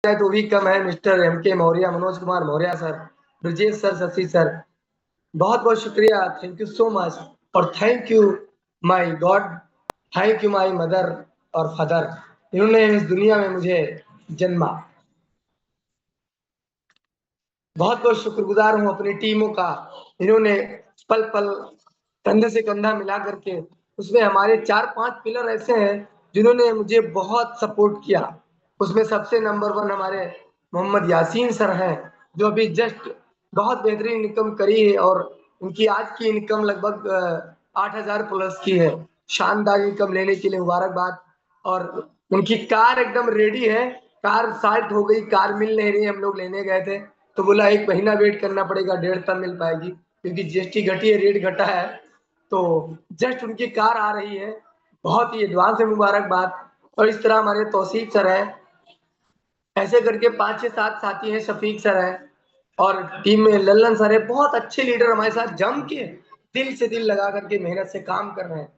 जाए तो भी कम है। Mister MK. Maurya, Manoj Kumar Maurya sir, Brajesh sir, Shashi sir, बहुत-बहुत शुक्रिया। थैंक यू सो मच और thank you my God, thank you my mother और फादर, इन्होंने इस दुनिया में मुझे जन्मा। बहुत-बहुत शुक्रगुजार हूँ अपनी टीमों का, इन्होंने पल-पल कंधे से कंधा मिला करके उसमें हमारे 4-5 पिलर ऐसे हैं जिन्होंने मुझे बहुत सपोर्ट किया। उसमें सबसे नंबर 1 हमारे मोहम्मद यासीन सर हैं, जो अभी जस्ट बहुत बेहतरीन इनकम करी है और उनकी आज की इनकम लगभग 8,000 प्लस की है। शानदार इनकम लेने के लिए मुबारकबाद। और उनकी कार एकदम रेडी है, कार साल्ट हो गई, कार मिल नहीं रही, हम लोग लेने गए थे तो बोला 1 महीना वेट करना पड़ेगा, 1.5 तब मिल पाएगी क्योंकि जीएसटी घटी है, रेट घटा है। तो जस्ट उनकी कार आ रही है, बहुत ही एडवांस है, मुबारकबाद। और इस तरह हमारे तौसीफ सर हैं, ऐसे करके 5-6-7 साथी हैं, शफीक सर हैं और टीम में लल्लन सर है, बहुत अच्छे लीडर हमारे साथ जम के दिल से दिल लगा करके मेहनत से काम कर रहे हैं।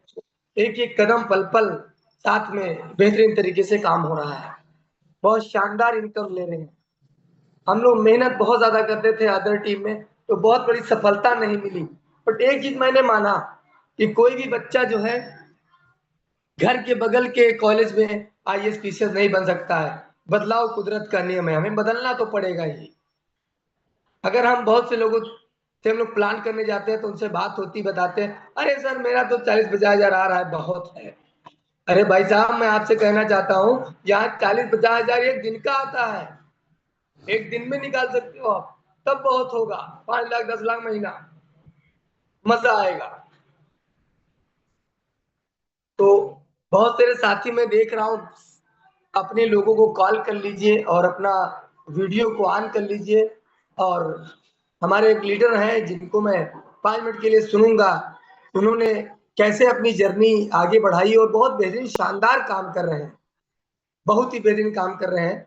एक-एक कदम पल-पल साथ में बेहतरीन तरीके से काम हो रहा है। बहुत शानदार इनकम ले रहे हैं। हम लोग मेहनत बहुत ज़्यादा करते थे अदर टीम में, तो बहुत बड़ी सफलता नहीं मिली। बट एक चीज़ मैंने माना कि कोई भी बच्चा जो है घर के बगल के कॉलेज में आईएएस पीसीएस नहीं बन सकता है। बदलाव कुदरत का नियम है, हमें बदलना तो पड़ेगा ही। अगर हम बहुत से लोगों से हम लोग प्लान करने जाते हैं तो उनसे बात होती, बताते हैं, अरे सर मेरा तो 40-50 हज़ार आ रहा है, बहुत है। अरे भाई साहब, मैं आपसे कहना चाहता हूँ, यहाँ 40-50 हज़ार एक दिन का आता है, एक दिन में निकाल सकते हो आप, तब बहुत होगा। 5 लाख 10 लाख महीना, मजा आएगा। तो बहुत सारे साथी मैं देख रहा हूँ, अपने लोगों को कॉल कर लीजिए और अपना वीडियो को ऑन कर लीजिए। और हमारे एक लीडर हैं जिनको मैं 5 मिनट के लिए सुनूंगा, उन्होंने कैसे अपनी जर्नी आगे बढ़ाई और बहुत बेहतरीन शानदार काम कर रहे हैं, बहुत ही बेहतरीन काम कर रहे हैं।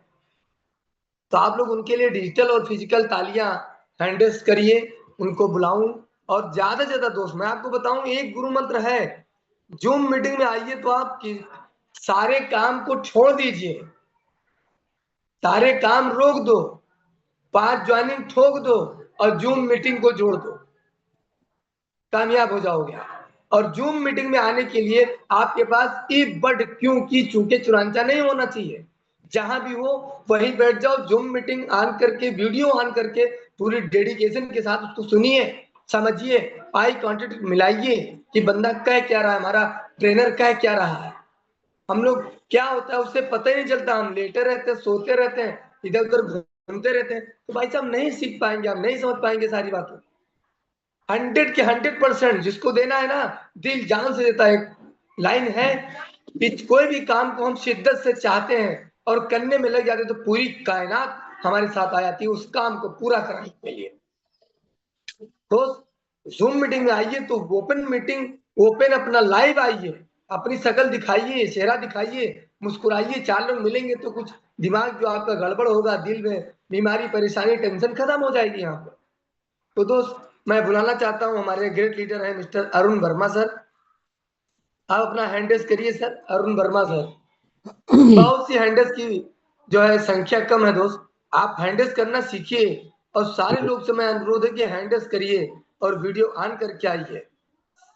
तो आप लोग उनके लिए डिजिटल और फिजिकल तालियां हैंडल्स करिए, उनको बुलाऊं। और ज्यादा से ज्यादा दोस्त, मैं आपको बताऊं, एक गुरु मंत्र है, जूम मीटिंग में आइए तो आप सारे काम को छोड़ दीजिए, सारे काम रोक दो, 5 ज्वाइनिंग ठोक दो और जूम मीटिंग को जोड़ दो, कामयाब हो जाओगे। और जूम मीटिंग में आने के लिए आपके पास ई बट क्यों की चूंकि चुरांचा नहीं होना चाहिए, जहां भी हो वहीं बैठ जाओ, जूम मीटिंग ऑन करके, वीडियो ऑन करके पूरी डेडिकेशन के साथ उसको सुनिए, समझिए, आई कांटेक्ट मिलाइए कि बंदा कह क्या रहा है, हमारा ट्रेनर कह क्या रहा है। हम लोग क्या होता है उससे पता ही नहीं चलता, हम लेटे रहते हैं, सोते रहते हैं, इधर उधर घूमते रहते हैं, तो भाई साहब नहीं सीख पाएंगे, आप नहीं समझ पाएंगे सारी बातें। 100 के 100% जिसको देना है ना, दिल जान से देता है। लाइन है कि कोई भी काम को हम शिद्दत से चाहते हैं और करने में लग जाते हैं तो पूरी कायनात हमारे साथ आ जाती है उस काम को पूरा कराने के लिए। तो जूम मीटिंग में आइए तो ओपन मीटिंग, ओपन अपना लाइव आइए, अपनी शक्ल दिखाइए, चेहरा दिखाइए, मुस्कुराइए, 4 लोग मिलेंगे तो कुछ दिमाग जो आपका गड़बड़ होगा, दिल में बीमारी, परेशानी, टेंशन खत्म हो जाएगी यहाँ पर। तो दोस्त, मैं बुलाना चाहता हूँ, हमारे ग्रेट लीडर हैं मिस्टर अरुण वर्मा सर। आप अपना हैंड रेज़ करिए सर, अरुण वर्मा सर। बहुत सी हैंड रेज़ की जो है संख्या कम है दोस्त, आप हैंड रेज़ करना सीखिए और सारे लोग से मैं अनुरोध है कि हैंड रेज़ करिए और वीडियो ऑन करके आइए।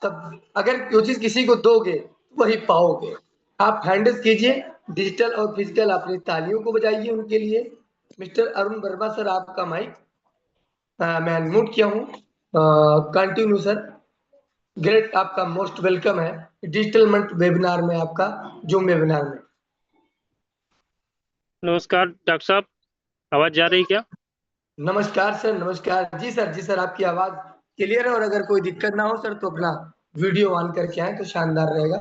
तब अगर कोई चीज़ किसी को दोगे, वही पाओगे। आप हैंड रेज़ कीजिए, डिजिटल और फिजिकल अपनी तालियों को बजाइए उनके लिए। मिस्टर अरुण वर्मा सर, आपका माइक मैं अनम्यूट किया हूँ, कंटिन्यू सर। ग्रेट, आपका मोस्ट वेलकम है डिजिटल मंच वेबिनार में, आपका जूम वेबिनार में। नमस्कार डॉक्टर साहब, आवाज जा रही क्या? नमस्कार सर, नमस्कार। जी सर, जी सर, आपकी आवाज क्लियर है और अगर कोई दिक्कत ना हो सर तो अपना वीडियो ऑन करके आए तो शानदार रहेगा,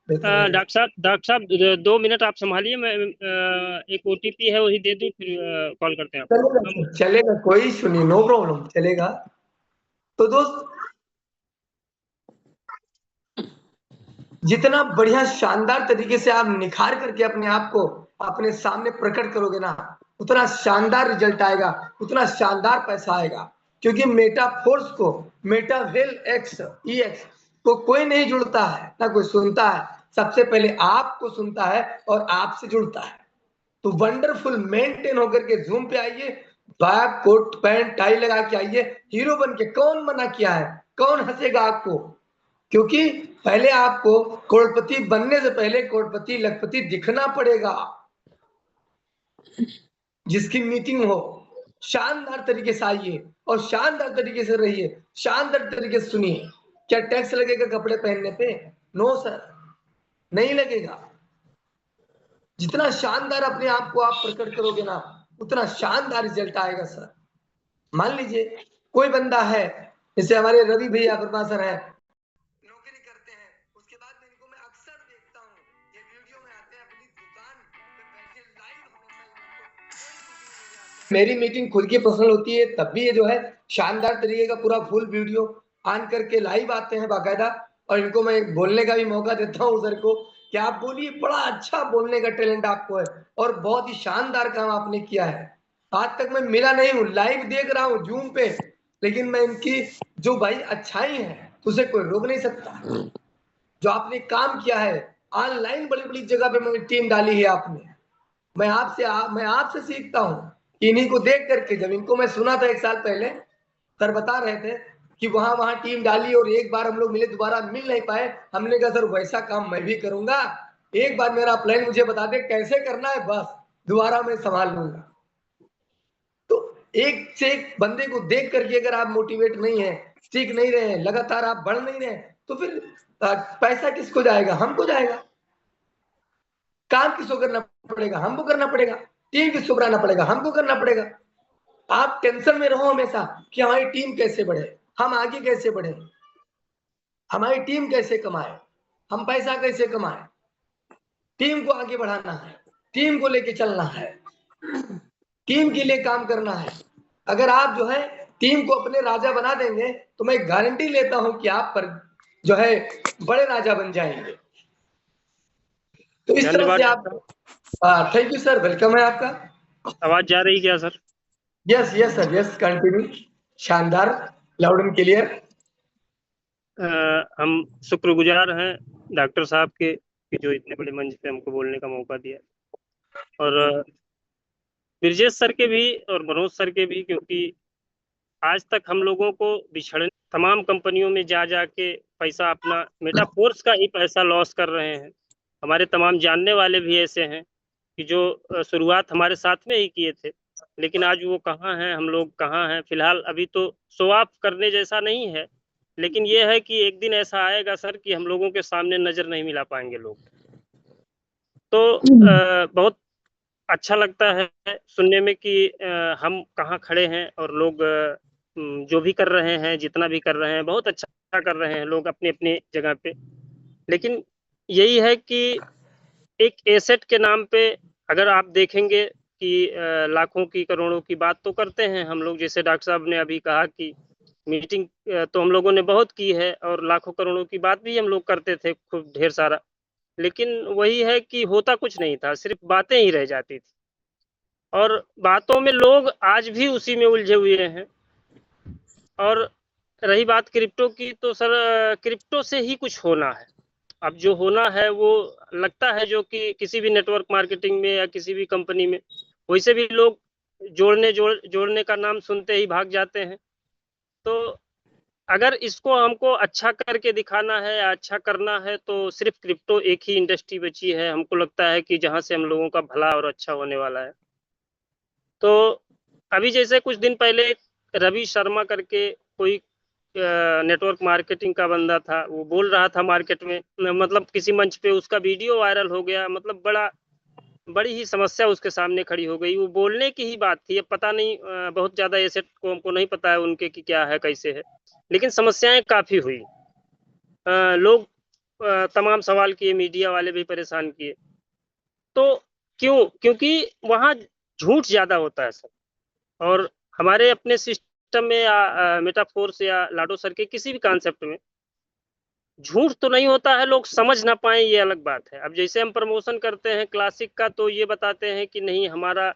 बेहतर रहेगा। डॉक्टर साहब 2 मिनट आप संभालिए, मैं एक ओटीपी है वही दे दूं, फिर कॉल करते हैं आपको चलेगा हम। सर, चलेगा, कोई इशू नहीं, नो प्रॉब्लम, चलेगा। तो दोस्त, जितना बढ़िया शानदार तरीके से आप निखार करके अपने आप को अपने सामने प्रकट करोगे ना, उतना शानदार रिजल्ट आएगा, उतना शानदार पैसा आएगा। क्योंकि मेटा फोर्स को, मेटा वेल एक्स ई एक्स को कोई नहीं जुड़ता है, ना कोई सुनता है, सबसे पहले आपको सुनता है और आपसे जुड़ता है। तो वंडरफुल मेंटेन होकर के जूम पे आइए, बैग कोट पैंट टाई लगा के आइए, हीरो बन के। कौन मना किया है? कौन हंसेगा आपको? क्योंकि पहले आपको करोड़पति बनने से पहले करोड़पति लखपति दिखना पड़ेगा। जिसकी मीटिंग हो शानदार तरीके से आइए और शानदार तरीके से रहिए, शानदार तरीके से सुनिए। क्या टैक्स लगेगा कपड़े पहनने पे? नो सर, नहीं लगेगा। जितना शानदार अपने आप को आप प्रकट करोगे ना, उतना शानदार रिजल्ट आएगा सर। मान लीजिए कोई बंदा है, जैसे हमारे रवि भैया वर्मा सर है, नौकरी करते हैं, उसके बाद में इनको मैं अक्सर देखता हूँ, ये वीडियो में आते हैं अपनी दुकान पे बैठे लाइव, मेरी मीटिंग खुद की पर्सनल होती है तब भी ये जो है शानदार तरीके का पूरा फुल वीडियो ऑन करके लाइव आते हैं बाकायदा, और इनको मैं बोलने का भी मौका देता हूँ सर को कि आप बोलिए, बड़ा अच्छा बोलने का टैलेंट आपको है और बहुत ही शानदार काम आपने किया है। आज तक मैं मिला नहीं हूँ, लाइव देख रहा हूँ जूम पे, लेकिन मैं इनकी जो भाई अच्छाई है उसे कोई रोक नहीं सकता। जो आपने काम किया है ऑनलाइन, बड़ी बड़ी जगह पे मेरी टीम डाली है आपने, मैं आपसे सीखता हूँ। इन्हीं को देख करके, जब इनको मैं सुना था 1 साल पहले, सर बता रहे थे कि वहां टीम डाली और एक बार हम लोग मिले, दोबारा मिल नहीं पाए। हमने कहा सर वैसा काम मैं भी करूंगा, एक बार मेरा प्लान मुझे बता दे कैसे करना है, बस दोबारा मैं संभाल लूंगा। तो एक से एक बंदे को देख करके अगर आप मोटिवेट नहीं है, सीख नहीं रहे हैं, लगातार आप बढ़ नहीं रहे, तो फिर पैसा किसको जाएगा? हमको जाएगा। काम किसको करना पड़ेगा? हमको करना पड़ेगा। टीम किसको बनाना पड़ेगा? हमको करना पड़ेगा। आप टेंशन में रहो हमेशा कि हमारी टीम कैसे बढ़े, हम आगे कैसे बढ़े, हमारी टीम कैसे कमाए, हम पैसा कैसे कमाए। टीम को आगे बढ़ाना है, टीम को लेके चलना है, टीम के लिए काम करना है। अगर आप जो है टीम को अपने राजा बना देंगे तो मैं गारंटी लेता हूं कि आप पर जो है बड़े राजा बन जाएंगे। तो इस तरह से आप, थैंक यू सर, वेलकम है आपका। आवाज जा रही क्या sir? Yes yes sir, yes continue, शानदार, लाउड एंड क्लियर। हम शुक्रगुजार हैं डॉक्टर साहब के कि जो इतने बड़े मंच पे हमको बोलने का मौका दिया, और ब्रजेश सर के भी और मनोज सर के भी, क्योंकि आज तक हम लोगों को बिछड़ने तमाम कंपनियों में जा के पैसा अपना मेटाफोर्स का ही पैसा लॉस कर रहे हैं। हमारे तमाम जानने वाले भी ऐसे हैं कि जो शुरुआत हमारे साथ में ही किए थे, लेकिन आज वो कहाँ हैं, हम लोग कहाँ हैं। फिलहाल अभी तो शो ऑफ करने जैसा नहीं है, लेकिन ये है कि एक दिन ऐसा आएगा सर कि हम लोगों के सामने नजर नहीं मिला पाएंगे लोग। तो बहुत अच्छा लगता है सुनने में कि हम कहाँ खड़े हैं और लोग जो भी कर रहे हैं, जितना भी कर रहे हैं, बहुत अच्छा कर रहे हैं लोग अपनी अपनी जगह पे। लेकिन यही है कि एक एसेट के नाम पे अगर आप देखेंगे कि लाखों की करोड़ों की बात तो करते हैं हम लोग, जैसे डॉक्टर साहब ने अभी कहा कि मीटिंग तो हम लोगों ने बहुत की है और लाखों करोड़ों की बात भी हम लोग करते थे खूब ढेर सारा, लेकिन वही है कि होता कुछ नहीं था, सिर्फ बातें ही रह जाती थी और बातों में लोग आज भी उसी में उलझे हुए हैं। और रही बात क्रिप्टो की, तो सर क्रिप्टो से ही कुछ होना है। अब जो होना है वो लगता है जो कि किसी भी नेटवर्क मार्केटिंग में या किसी भी कंपनी में, वैसे भी लोग जोड़ने का नाम सुनते ही भाग जाते हैं। तो अगर इसको हमको अच्छा करके दिखाना है या अच्छा करना है तो सिर्फ क्रिप्टो एक ही इंडस्ट्री बची है, हमको लगता है कि जहां से हम लोगों का भला और अच्छा होने वाला है। तो अभी जैसे कुछ दिन पहले रवि शर्मा करके कोई नेटवर्क मार्केटिंग का बंदा था, वो बोल रहा था मार्केट में, मतलब किसी मंच पे उसका वीडियो वायरल हो गया, मतलब बड़ी ही समस्या उसके सामने खड़ी हो गई। वो बोलने की ही बात थी, अब पता नहीं बहुत ज्यादा एसेट को हमको नहीं पता है उनके कि क्या है कैसे है, लेकिन समस्याएं काफी हुई। लोग तमाम सवाल किए, मीडिया वाले भी परेशान किए। तो क्योंकि वहां झूठ ज्यादा होता है सर, और हमारे अपने सिस्टम में या मेटाफोर्स या लाडो सर के किसी भी कॉन्सेप्ट में झूठ तो नहीं होता है, लोग समझ ना पाए ये अलग बात है। अब जैसे हम प्रमोशन करते हैं क्लासिक का, तो ये बताते हैं कि नहीं हमारा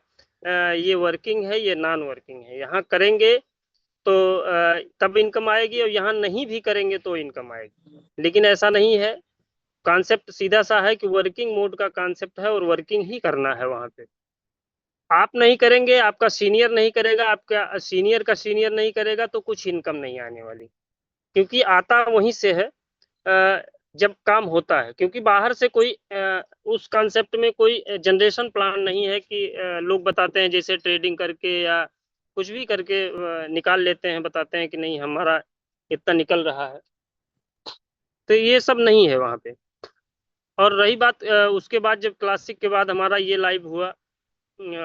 ये वर्किंग है, ये नॉन वर्किंग है, यहाँ करेंगे तो तब इनकम आएगी और यहाँ नहीं भी करेंगे तो इनकम आएगी। लेकिन ऐसा नहीं है, कॉन्सेप्ट सीधा सा है कि वर्किंग मोड का कॉन्सेप्ट है और वर्किंग ही करना है वहां पे। आप नहीं करेंगे, आपका सीनियर नहीं करेगा, आपका सीनियर का सीनियर नहीं करेगा, तो कुछ इनकम नहीं आने वाली, क्योंकि आता वहीं से है जब काम होता है। क्योंकि बाहर से कोई उस कॉन्सेप्ट में कोई जनरेशन प्लान नहीं है कि लोग बताते हैं जैसे ट्रेडिंग करके या कुछ भी करके निकाल लेते हैं, बताते हैं कि नहीं हमारा इतना निकल रहा है, तो ये सब नहीं है वहाँ पे। और रही बात उसके बाद जब क्लासिक के बाद हमारा ये लाइव हुआ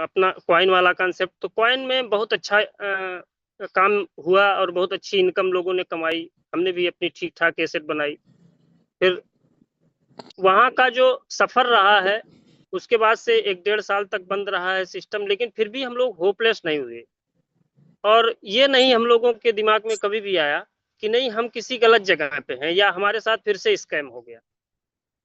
अपना कॉइन वाला कॉन्सेप्ट, तो कॉइन में बहुत अच्छा काम हुआ और बहुत अच्छी इनकम लोगों ने कमाई, हमने भी अपनी ठीक ठाक एसेट बनाई। फिर वहाँ का जो सफर रहा है, उसके बाद से 1-1.5 साल तक बंद रहा है सिस्टम, लेकिन फिर भी हम लोग होपलेस नहीं हुए। और ये नहीं हम लोगों के दिमाग में कभी भी आया कि नहीं हम किसी गलत जगह पे हैं या हमारे साथ फिर से स्कैम हो गया।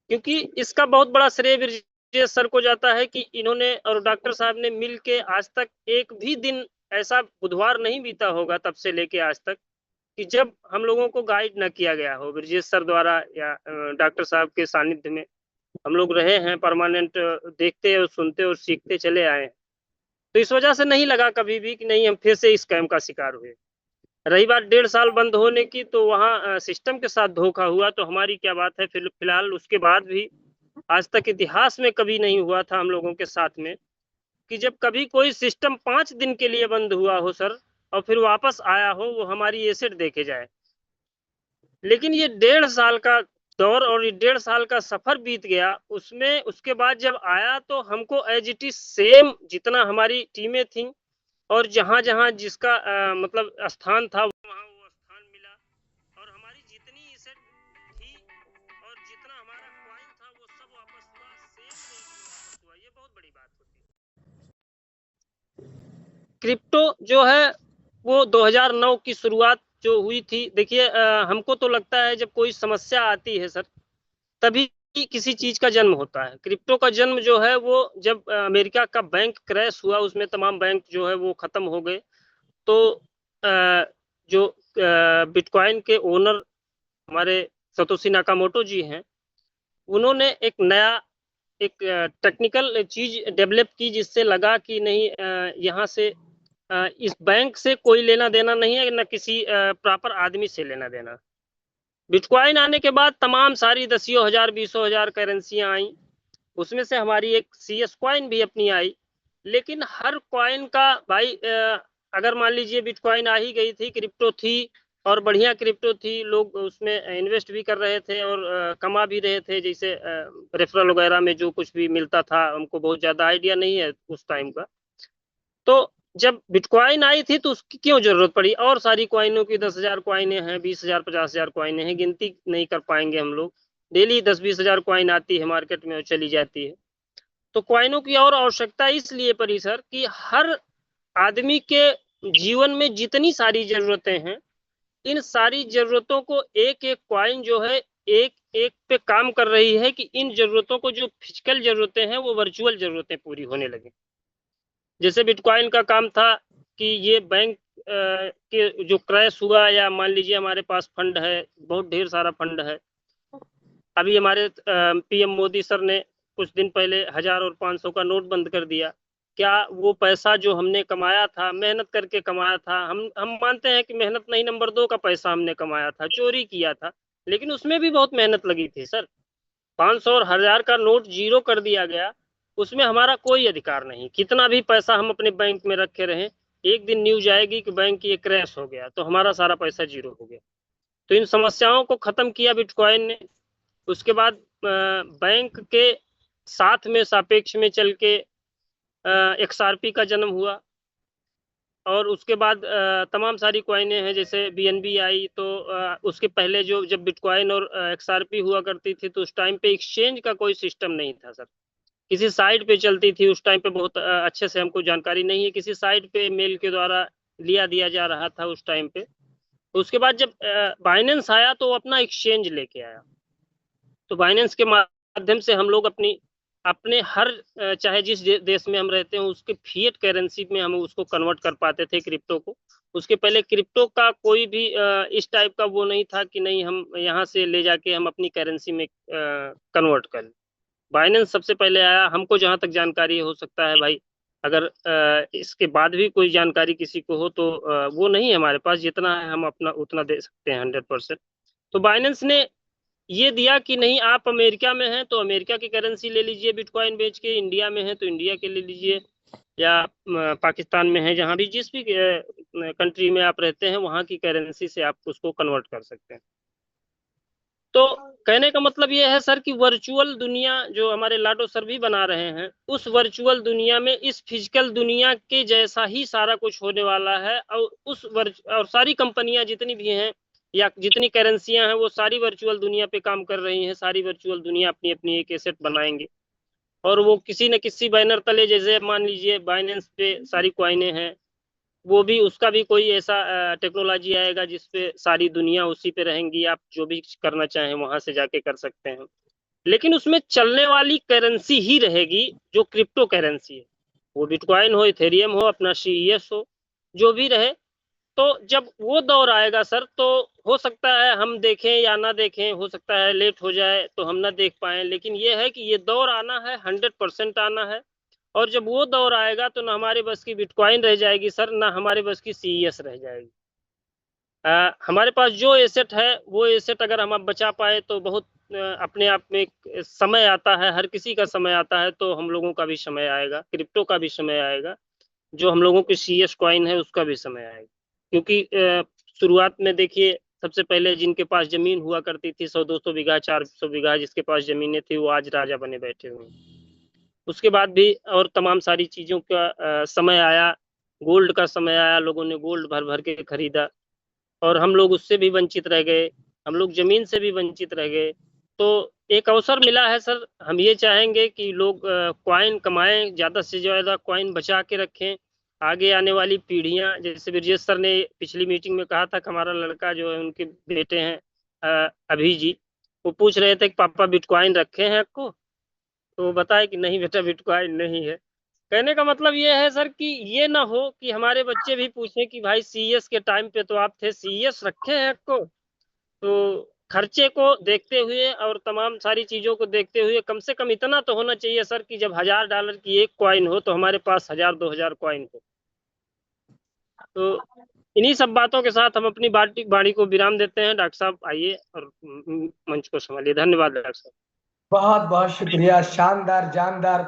क्योंकि इसका बहुत बड़ा श्रेय ब्रिजेश सर को जाता है कि इन्होंने और डॉक्टर साहब ने मिल के आज तक एक भी दिन ऐसा बुधवार नहीं बीता होगा तब से लेके आज तक कि जब हम लोगों को गाइड न किया गया हो ब्रिजेश सर द्वारा या डॉक्टर साहब के सानिध्य में हम लोग रहे हैं परमानेंट, देखते और सुनते और सीखते चले आए हैं। तो इस वजह से नहीं लगा कभी भी कि नहीं हम फिर से स्कैम का शिकार हुए। रही बात 1.5 साल बंद होने की, तो वहाँ सिस्टम के साथ धोखा हुआ तो हमारी क्या बात है। फिलहाल उसके बाद भी आज तक इतिहास में कभी नहीं हुआ था हम लोगों के साथ में कि जब कभी कोई सिस्टम 5 दिन के लिए बंद हुआ हो सर और फिर वापस आया हो, वो हमारी एसेट देखे जाए। लेकिन ये 1.5 साल का दौर और ये 1.5 साल का सफर बीत गया, उसमें उसके बाद जब आया तो हमको एज इट इज सेम जितना हमारी टीमें थी और जहां जहां जिसका मतलब स्थान था वहां वो स्थान मिला और हमारी जितनी एसेट थी और जितना हमारा कॉइन था वो सब वापस हुआ, सेम रेट में वापस हुआ। ये बहुत बड़ी बात होती है। क्रिप्टो जो है वो 2009 की शुरुआत जो हुई थी, देखिए हमको तो लगता है जब कोई समस्या आती है सर तभी किसी चीज का जन्म होता है। क्रिप्टो का जन्म जो है वो जब अमेरिका का बैंक क्रैश हुआ, उसमें तमाम बैंक जो है वो खत्म हो गए, तो जो बिटकॉइन के ओनर हमारे सतोशी नाकामोटो जी हैं, उन्होंने एक नया एक टेक्निकल चीज डेवलप की जिससे लगा कि नहीं यहाँ से इस बैंक से कोई लेना देना नहीं है, न किसी प्रॉपर आदमी से लेना देना। बिटकॉइन आने के बाद तमाम सारी 10,000 20,000 करेंसियां आई, उसमें से हमारी एक CS कॉइन भी अपनी आई। लेकिन हर कॉइन का भाई अगर मान लीजिए बिटकॉइन आ ही गई थी, क्रिप्टो थी और बढ़िया क्रिप्टो थी, लोग उसमें इन्वेस्ट भी कर रहे थे और कमा भी रहे थे, जैसे रेफरल वगैरह में जो कुछ भी मिलता था, हमको बहुत ज्यादा आइडिया नहीं है उस टाइम का। तो जब बिटकॉइन आई थी तो उसकी क्यों जरूरत पड़ी, और सारी कॉइनों की 10,000 कॉइनें हैं, 20,000 50,000 कॉइनें हैं, गिनती नहीं कर पाएंगे हम लोग। डेली 10-20,000 कॉइन आती है मार्केट में और चली जाती है। तो कॉइनों की और आवश्यकता इसलिए पड़ी सर कि हर आदमी के जीवन में जितनी सारी जरूरतें हैं, इन सारी जरूरतों को एक एक कॉइन जो है एक एक पे काम कर रही है कि इन जरूरतों को, जो फिजिकल जरूरतें हैं वो वर्चुअल जरूरतें पूरी होने लगी। जैसे बिटकॉइन का काम था कि ये बैंक के जो क्रैश हुआ, या मान लीजिए हमारे पास फंड है, बहुत ढेर सारा फंड है। अभी हमारे PM मोदी सर ने कुछ दिन पहले 1000 और 500 का नोट बंद कर दिया। क्या वो पैसा जो हमने कमाया था, मेहनत करके कमाया था, हम मानते हैं कि मेहनत नहीं, नंबर 2 का पैसा हमने कमाया था, चोरी किया था, लेकिन उसमें भी बहुत मेहनत लगी थी सर। 500 और 1000 का नोट जीरो कर दिया गया, उसमें हमारा कोई अधिकार नहीं। कितना भी पैसा हम अपने बैंक में रखे रहें, एक दिन न्यूज आएगी कि बैंक ये क्रैश हो गया तो हमारा सारा पैसा जीरो हो गया। तो इन समस्याओं को खत्म किया बिटकॉइन ने। उसके बाद बैंक के साथ में सापेक्ष में चल के XRP का जन्म हुआ और उसके बाद तमाम सारी कॉइनें हैं, जैसे BNB आई। तो उसके पहले जो जब बिटकॉइन और XRP हुआ करती थी तो उस टाइम पे एक्सचेंज का कोई सिस्टम नहीं था सर, किसी साइट पे चलती थी उस टाइम पे, बहुत अच्छे से हमको जानकारी नहीं है, किसी साइट पे मेल के द्वारा लिया दिया जा रहा था उस टाइम पे। उसके बाद जब बाइनेंस आया तो वो अपना एक्सचेंज लेके आया, तो बाइनेंस के माध्यम से हम लोग अपने हर चाहे जिस देश में हम रहते हैं उसके फिएट करेंसी में हम उसको कन्वर्ट कर पाते थे क्रिप्टो को। उसके पहले क्रिप्टो का कोई भी इस टाइप का वो नहीं था कि नहीं हम यहाँ से ले जाके हम अपनी करेंसी में कन्वर्ट कर। बाइनेंस सबसे पहले आया, हमको जहां तक जानकारी हो सकता है भाई अगर इसके बाद भी कोई जानकारी किसी को हो तो वो नहीं है हमारे पास, जितना है हम अपना उतना दे सकते हैं 100%। तो बाइनेंस ने ये दिया कि नहीं, आप अमेरिका में हैं तो अमेरिका की करेंसी ले लीजिए बिटकॉइन बेच के, इंडिया में है तो इंडिया के ले लीजिए, या पाकिस्तान में है, जहां भी जिस भी कंट्री में आप रहते हैं वहां की करेंसी से आप उसको कन्वर्ट कर सकते हैं। तो कहने का मतलब ये है सर कि वर्चुअल दुनिया जो हमारे लाडो सर भी बना रहे हैं, उस वर्चुअल दुनिया में इस फिजिकल दुनिया के जैसा ही सारा कुछ होने वाला है, और और सारी कंपनियां जितनी भी हैं या जितनी करेंसियां हैं वो सारी वर्चुअल दुनिया पे काम कर रही हैं। सारी वर्चुअल दुनिया अपनी अपनी एक एसेट बनाएंगे, और वो किसी न किसी बैनर तले, जैसे मान लीजिए बाइनेंस पे सारी कॉइनें हैं, वो भी उसका भी कोई ऐसा टेक्नोलॉजी आएगा जिसपे सारी दुनिया उसी पे रहेंगी, आप जो भी करना चाहें वहां से जाके कर सकते हैं। लेकिन उसमें चलने वाली करेंसी ही रहेगी जो क्रिप्टो करेंसी है, वो बिटकॉइन हो, इथेरियम हो, अपना CES हो, जो भी रहे। तो जब वो दौर आएगा सर, तो हो सकता है हम देखें या ना देखें, हो सकता है लेट हो जाए तो हम ना देख पाए, लेकिन ये है कि ये दौर आना है, 100% आना है। और जब वो दौर आएगा तो ना हमारे बस की बिटकॉइन रह जाएगी सर, ना हमारे बस की CES रह जाएगी। हमारे पास जो एसेट है वो एसेट अगर हम अब बचा पाए तो बहुत अपने आप में एक समय आता है, हर किसी का समय आता है, तो हम लोगों का भी समय आएगा, क्रिप्टो का भी समय आएगा, जो हम लोगों की CES कॉइन है उसका भी समय आएगा। क्योंकि शुरुआत में देखिए, सबसे पहले जिनके पास जमीन हुआ करती थी 100-200 बीघा, 400 बीघा जिसके पास जमीनें थी, वो आज राजा बने बैठे हुए हैं। उसके बाद भी और तमाम सारी चीजों का समय आया, गोल्ड का समय आया, लोगों ने गोल्ड भर भर के खरीदा, और हम लोग उससे भी वंचित रह गए, हम लोग जमीन से भी वंचित रह गए। तो एक अवसर मिला है सर, हम ये चाहेंगे कि लोग कॉइन कमाएं, ज्यादा से ज्यादा कॉइन बचा के रखें। आगे आने वाली पीढ़ियां, जैसे ब्रजेश सर ने पिछली मीटिंग में कहा था कि हमारा लड़का जो है, उनके बेटे हैं अभी जी, वो पूछ रहे थे कि पापा बिटकॉइन रखे हैं आपको, तो वो बताए कि नहीं बेटा बिटकॉइन नहीं है। कहने का मतलब ये है सर कि ये ना हो कि हमारे बच्चे भी पूछें कि भाई CES के टाइम पे तो आप थे, CES रखे हैं आपको। तो खर्चे को देखते हुए और तमाम सारी चीजों को देखते हुए कम से कम इतना तो होना चाहिए सर कि जब $1000 की एक कॉइन हो तो हमारे पास 1000-2000 कॉइन हो। तो इन्हीं सब बातों के साथ हम अपनी बाड़ी को विराम देते हैं। डॉक्टर साहब आइए और मंच को संभालिए। धन्यवाद डॉक्टर साहब। बहुत बहुत शुक्रिया, शानदार जानदार,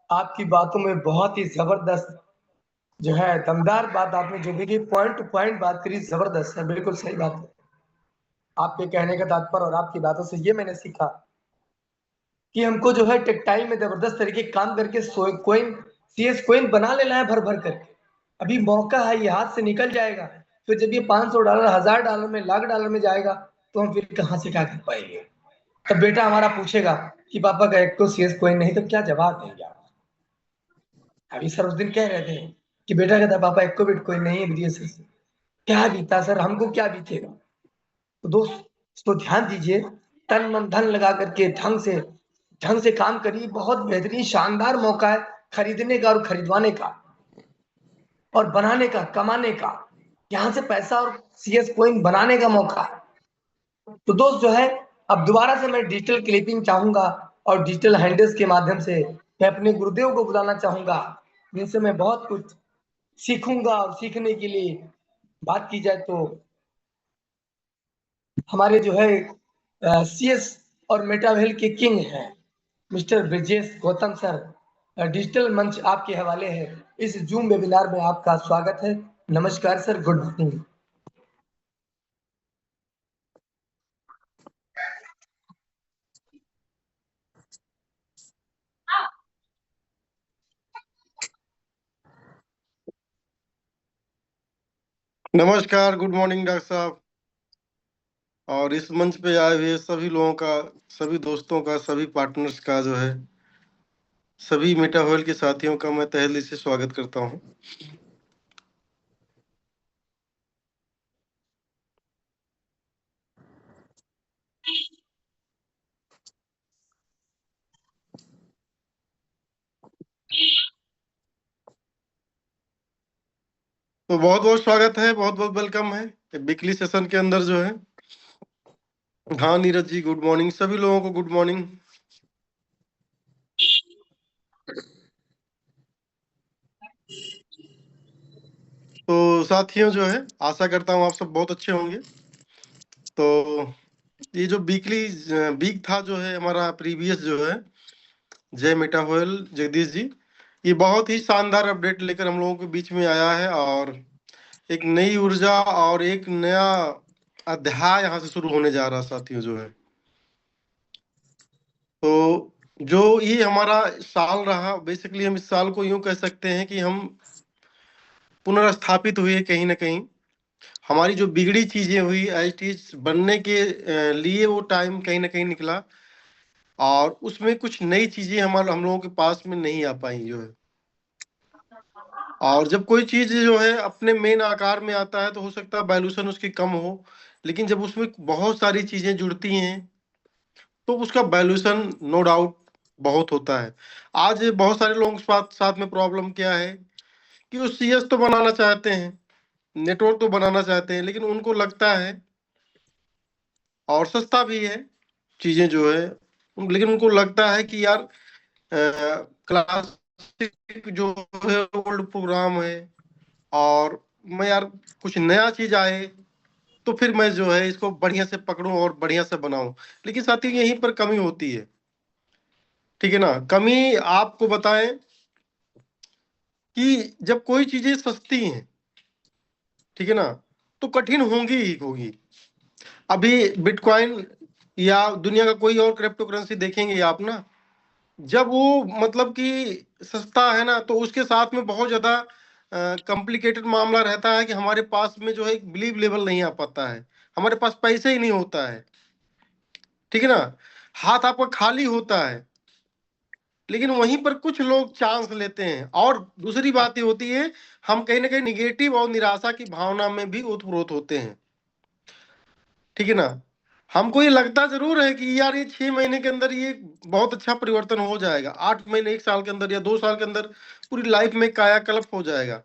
आपकी बातों में बहुत ही जबरदस्त जो है दमदार बात आपने जो भी की, पॉइंट टू पॉइंट बात करी, जबरदस्त है, बिल्कुल सही बात है। आपके कहने का तात्पर्य और आपकी बातों से ये मैंने सीखा कि हमको जो है टेक्टाइल में जबरदस्त तरीके काम करके कोइन CS कोइन बना लेना है भर भर करके। अभी मौका है, ये हाथ से निकल जाएगा, फिर जब ये $500, $1000 में, $1,00,000 में जाएगा तो हम फिर कहाँ से क्या कर पाएंगे। तब बेटा हमारा पूछेगा कि पापा का एक तो CS कोइन नहीं, तो क्या जवाब देंगे आप। अभी सर उस दिन कह रहे थे कि बेटा कहता पापा एक को बिटकॉइन नहीं है BDSL से। क्या बीता सर, हमको क्या बीतेगा। तो दोस्त इसको ध्यान दीजिए, तन मन धन लगा करके ढंग से काम करिए। बहुत बेहतरीन शानदार मौका है खरीदने का और खरीदवाने का और बनाने का, कमाने का, यहाँ से पैसा और CS कोइन बनाने का मौका है। तो दोस्त जो है, अब दोबारा से मैं डिजिटल क्लिपिंग चाहूंगा और डिजिटल हैंडल्स के माध्यम से मैं अपने गुरुदेव को बुलाना चाहूंगा, जिनसे मैं बहुत कुछ सीखूंगा। और सीखने के लिए बात की जाए तो हमारे जो है CS और मेटावेल के किंग हैं mister Brijesh Gautam sir. Digital मंच आपके हवाले है। इस जूम वेबिनार में आपका स्वागत है। नमस्कार सर, गुड मॉर्निंग। नमस्कार, गुड मॉर्निंग डॉक्टर साहब, और इस मंच पे आए हुए सभी लोगों का, सभी दोस्तों का, सभी पार्टनर्स का जो है, सभी मेटावर्ल्ड के साथियों का मैं तहे दिल से स्वागत करता हूं। तो बहुत बहुत स्वागत है, बहुत बहुत वेलकम है वीकली सेशन के अंदर जो है। हाँ नीरज जी, गुड मॉर्निंग, सभी लोगों को गुड मॉर्निंग। तो साथियों जो है, आशा करता हूँ आप सब बहुत अच्छे होंगे। तो ये जो वीक था जो है हमारा प्रीवियस जो है, जय मेटाफोयल जगदीश जी, ये बहुत ही शानदार अपडेट लेकर हम लोगों के बीच में आया है और एक नई ऊर्जा और एक नया अध्याय यहाँ से शुरू होने जा रहा है साथियों जो है। तो जो ये हमारा साल रहा, बेसिकली हम इस साल को यूं कह सकते हैं कि हम पुनर्स्थापित हुए कहीं ना कहीं। हमारी जो बिगड़ी चीजें हुई एज बनने के लिए वो टाइम कहीं ना कहीं निकला और उसमें कुछ नई चीजें हम लोगों के पास में नहीं आ पाई जो है। और जब कोई चीज जो है अपने मेन आकार में आता है तो हो सकता है वैल्यूशन उसकी कम हो, लेकिन जब उसमें बहुत सारी चीजें जुड़ती हैं तो उसका वैल्यूशन नो डाउट बहुत होता है। आज बहुत सारे लोगों के साथ में प्रॉब्लम क्या है कि वो सीएस तो बनाना चाहते हैं, नेटवर्क तो बनाना चाहते हैं, लेकिन उनको लगता है, और सस्ता भी है चीजें जो है, लेकिन उनको लगता है कि यार क्लासिक जो है ओल्ड प्रोग्राम है और मैं यार कुछ नया चीज आए तो फिर मैं जो है इसको बढ़िया से पकड़ूं और बढ़िया से बनाऊं। लेकिन साथियों यहीं पर कमी होती है, ठीक है ना। कमी आपको बताएं कि जब कोई चीजें सस्ती हैं, ठीक है ना, तो कठिन होंगी ही होगी। अभी बिटकॉइन या दुनिया का कोई और क्रिप्टो करेंसी देखेंगे आप ना, जब वो मतलब कि सस्ता है ना तो उसके साथ में बहुत ज्यादा कॉम्प्लिकेटेड मामला रहता है कि हमारे पास में जो है एक बिलीव लेवल नहीं आ पाता है, हमारे पास पैसे ही नहीं होता है, ठीक है ना, हाथ आपका खाली होता है। लेकिन वहीं पर कुछ लोग चांस लेते हैं और दूसरी बात ये होती है, हम कहीं ना कहीं निगेटिव और निराशा की भावना में भी ओतप्रोत होते हैं, ठीक है ना। हमको ये लगता जरूर है कि यार ये 6 महीने के अंदर ये बहुत अच्छा परिवर्तन हो जाएगा, 8 महीने 1 साल के अंदर या 2 साल के अंदर पूरी लाइफ में कायाकल्प हो जाएगा,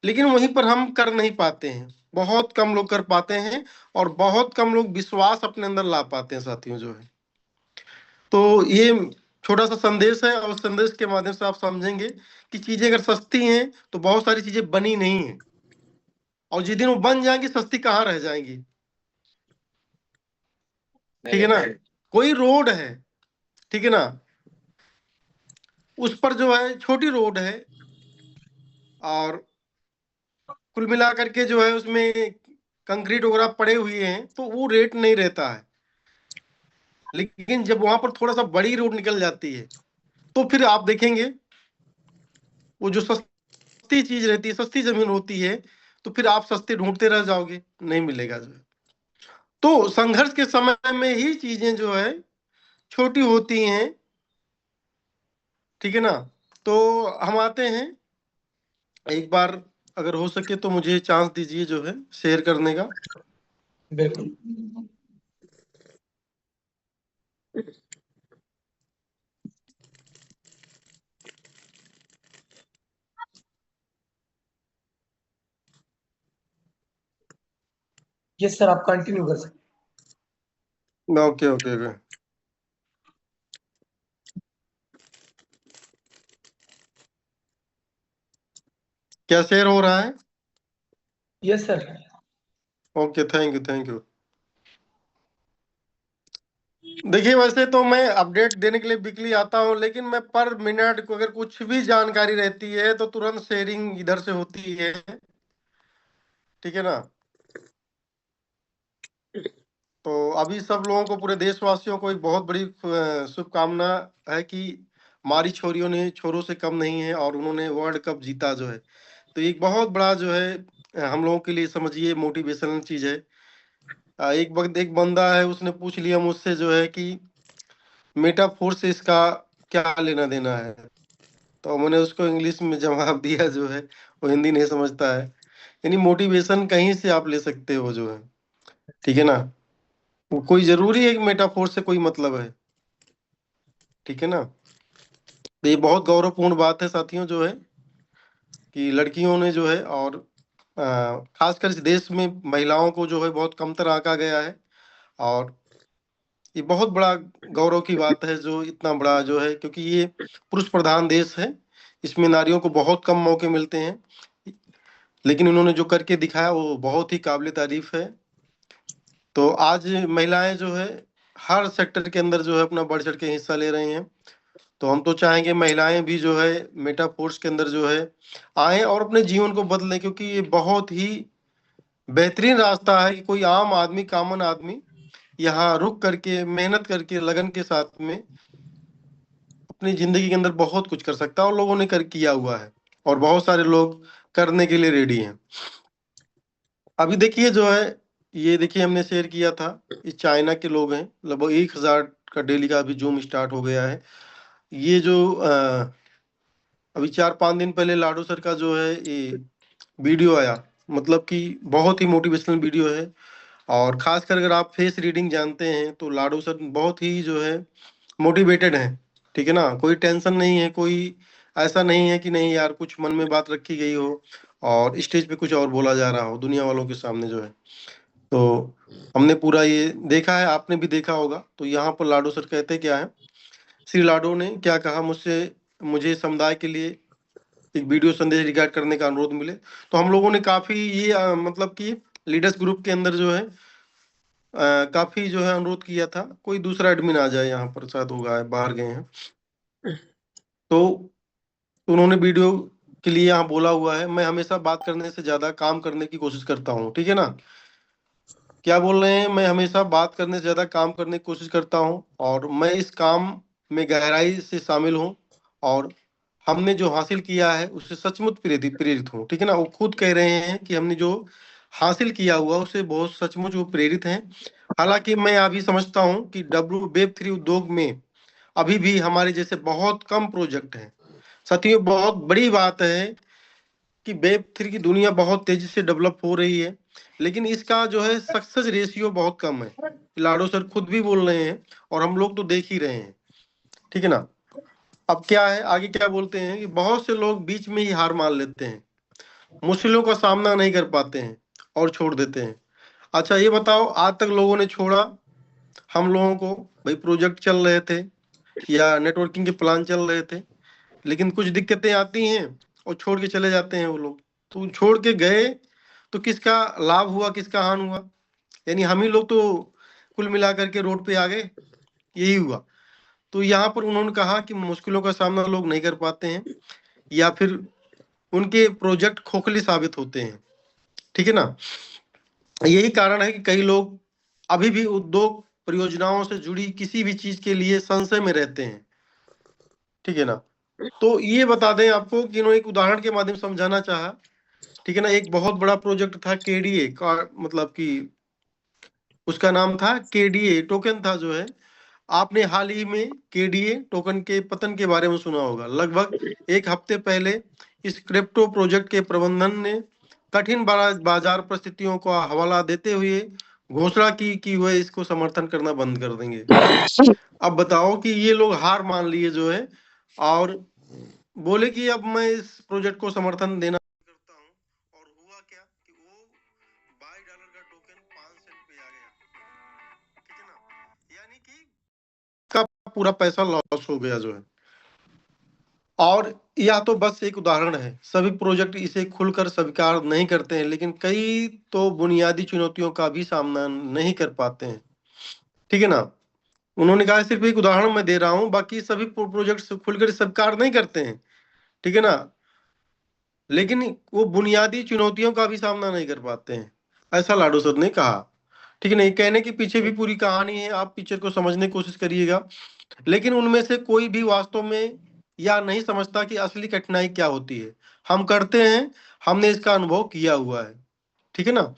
लेकिन वहीं पर हम कर नहीं पाते हैं। बहुत कम लोग कर पाते हैं और बहुत कम लोग विश्वास अपने अंदर ला पाते हैं साथियों जो है। तो ये छोटा सा संदेश है और संदेश के माध्यम से आप समझेंगे कि चीजें अगर सस्ती हैं तो बहुत सारी चीजें बनी नहीं है, और जिस दिन वो बन जाएंगी सस्ती कहाँ रह जाएंगी, ठीक है ना। कोई रोड है, ठीक है ना, उस पर जो है छोटी रोड है और कुल मिलाकर के जो है उसमें कंक्रीट वगैरह पड़े हुए हैं तो वो रेट नहीं रहता है। लेकिन जब वहां पर थोड़ा सा बड़ी रोड निकल जाती है तो फिर आप देखेंगे वो जो सस्ती चीज रहती है, सस्ती जमीन होती है, तो फिर आप सस्ते ढूंढते रह जाओगे, नहीं मिलेगा जो है। तो संघर्ष के समय में ही चीजें जो है छोटी होती हैं, ठीक है ना। तो हम आते हैं, एक बार अगर हो सके तो मुझे चांस दीजिए जो है शेयर करने का। बिल्कुल। यस सर, आप कंटिन्यू कर सकते ओके ओके ओके। क्या शेयर हो रहा है? Yes sir. Okay, thank you thank you. देखिए वैसे तो मैं अपडेट देने के लिए वीकली आता हूँ, लेकिन मैं पर मिनट को अगर कुछ भी जानकारी रहती है तो तुरंत शेयरिंग इधर से होती है, ठीक है ना। तो अभी सब लोगों को, पूरे देशवासियों को एक बहुत बड़ी शुभकामना है कि हमारी छोरियों ने छोरों से कम नहीं है और उन्होंने वर्ल्ड कप जीता जो है। तो एक बहुत बड़ा जो है हम लोगों के लिए समझिए मोटिवेशनल चीज है। एक वक्त एक बंदा है, उसने पूछ लिया मुझसे जो है कि मेटाफोर से इसका क्या लेना देना है, तो मैंने उसको इंग्लिश में जवाब दिया जो है, वो हिंदी नहीं समझता है। यानी मोटिवेशन कहीं से आप ले सकते हो जो है, ठीक है ना। वो कोई जरूरी है कि मेटाफोर से कोई मतलब है, ठीक है ना। तो ये बहुत गौरवपूर्ण बात है साथियों जो है कि लड़कियों ने जो है, और खासकर इस देश में महिलाओं को जो है बहुत कमतर आंका गया है। और ये बहुत बड़ा गौरव की बात है जो इतना बड़ा जो है, क्योंकि ये पुरुष प्रधान देश है, इसमें नारियों को बहुत कम मौके मिलते हैं। लेकिन इन्होंने जो करके दिखाया वो बहुत ही काबिल तारीफ है। तो आज महिलाएं जो है हर सेक्टर के अंदर जो है अपना बढ़ चढ़ के हिस्सा ले रही हैं। तो हम तो चाहेंगे महिलाएं भी जो है मेटा फोर्स के अंदर जो है आए और अपने जीवन को बदलें, क्योंकि ये बहुत ही बेहतरीन रास्ता है कि कोई आम आदमी, कॉमन आदमी यहाँ रुक करके मेहनत करके लगन के साथ में अपनी जिंदगी के अंदर बहुत कुछ कर सकता है, और लोगों ने कर किया हुआ है और बहुत सारे लोग करने के लिए रेडी हैं। अभी देखिए जो है, ये देखिए हमने शेयर किया था, ये चाइना के लोग हैं, लगभग 1000 का डेली का अभी जूम स्टार्ट हो गया है। ये जो अभी 4-5 दिन पहले लाडो सर का जो है ये वीडियो आया, मतलब कि बहुत ही मोटिवेशनल वीडियो है। और खासकर अगर आप फेस रीडिंग जानते हैं तो लाडो सर बहुत ही जो है मोटिवेटेड है, ठीक है ना। कोई टेंशन नहीं है, कोई ऐसा नहीं है कि नहीं यार कुछ मन में बात रखी गई हो और स्टेज पे कुछ और बोला जा रहा हो दुनिया वालों के सामने जो है। तो हमने पूरा ये देखा है, आपने भी देखा होगा। तो यहाँ पर लाडो सर कहते क्या है, श्री लाडो ने क्या कहा मुझसे, मुझे समुदाय के लिए एक वीडियो संदेश रिकॉर्ड करने का अनुरोध मिले। तो हम लोगों ने काफी ये मतलब कि लीडर्स ग्रुप के अंदर जो है काफी जो है अनुरोध किया था, कोई दूसरा एडमिन आ जाए यहाँ पर, शायद होगा बाहर गए हैं। तो उन्होंने वीडियो के लिए यहाँ बोला हुआ है, मैं हमेशा बात करने से ज्यादा काम करने की कोशिश करता हूँ, ठीक है ना। क्या बोल रहे हैं, मैं हमेशा बात करने से ज्यादा काम करने की कोशिश करता हूँ और मैं इस काम में गहराई से शामिल हूँ और हमने जो हासिल किया है उससे सचमुच प्रेरित हूँ, ठीक है ना। वो खुद कह रहे हैं कि हमने जो हासिल किया हुआ उससे बहुत सचमुच वो प्रेरित हैं। हालांकि मैं अभी समझता हूँ कि Web3 उद्योग में अभी भी हमारे जैसे बहुत कम प्रोजेक्ट हैं। साथियों, बहुत बड़ी बात है कि Web3 की दुनिया बहुत तेजी से डेवलप हो रही है, लेकिन इसका जो है सक्सेस रेशियो बहुत कम है। लाडो सर खुद भी बोल रहे हैं और हम लोग तो देख ही रहे हैं, ठीक है ना। अब क्या है, आगे क्या बोलते हैं कि बहुत से लोग बीच में ही हार मान लेते हैं, मुश्किलों का सामना नहीं कर पाते हैं और छोड़ देते हैं। अच्छा ये बताओ, आज तक लोगों ने छोड़ा हम लोगों को, भाई प्रोजेक्ट चल रहे थे या नेटवर्किंग के प्लान चल रहे थे, लेकिन कुछ दिक्कतें आती हैं और छोड़ के चले जाते हैं वो लोग। तो छोड़ के गए तो किसका लाभ हुआ, किसका हानि हुआ? यानी हम ही लोग तो कुल मिलाकर के रोड पे आ गए, यही हुआ। तो यहाँ पर उन्होंने कहा कि मुश्किलों का सामना लोग नहीं कर पाते हैं या फिर उनके प्रोजेक्ट खोखले साबित होते हैं, ठीक है ना। यही कारण है कि कई लोग अभी भी उद्योग परियोजनाओं से जुड़ी किसी भी चीज के लिए संशय में रहते हैं, ठीक है ना। तो ये बता दें आपको कि इन्होंने एक उदाहरण के माध्यम से समझाना चाहा, ठीक है ना। एक बहुत बड़ा प्रोजेक्ट था केडीए का, मतलब कि उसका नाम था केडीए टोकन था जो है। आपने हाल ही में केडीए टोकन के पतन के बारे में सुना होगा। लगभग एक हफ्ते पहले इस क्रिप्टो प्रोजेक्ट के प्रबंधन ने कठिन बाजार परिस्थितियों का हवाला देते हुए घोषणा की कि वह इसको समर्थन करना बंद कर देंगे। अब बताओ कि ये लोग हार मान लिए जो है और बोले कि अब मैं इस प्रोजेक्ट को समर्थन देना करता हूँ। और हुआ क्या कि वो $22 का टोकन 5 सेंट पे आ गया, ठीक है ना। यानी कि का पूरा पैसा लॉस हो गया जो है। और यह तो बस एक उदाहरण है, सभी प्रोजेक्ट इसे खुलकर स्वीकार नहीं करते हैं, लेकिन कई तो बुनियादी चुनौतियों का भी सामना नहीं कर पाते हैं, ठीक है ना। उन्होंने कहा सिर्फ एक उदाहरण मैं दे रहा हूं, बाकी सभी प्रोजेक्ट खुलकर स्वीकार नहीं करते हैं, ठीक है ना, लेकिन वो बुनियादी चुनौतियों का भी सामना नहीं कर पाते हैं, ऐसा लाडो सर ने कहा, ठीक है ना। ये कहने के पीछे भी पूरी कहानी है, आप पिक्चर को समझने की कोशिश करिएगा। लेकिन उनमें से कोई भी वास्तव में या नहीं समझता कि असली कठिनाई क्या होती है। हम करते हैं, हमने इसका अनुभव किया हुआ है, ठीक है ना।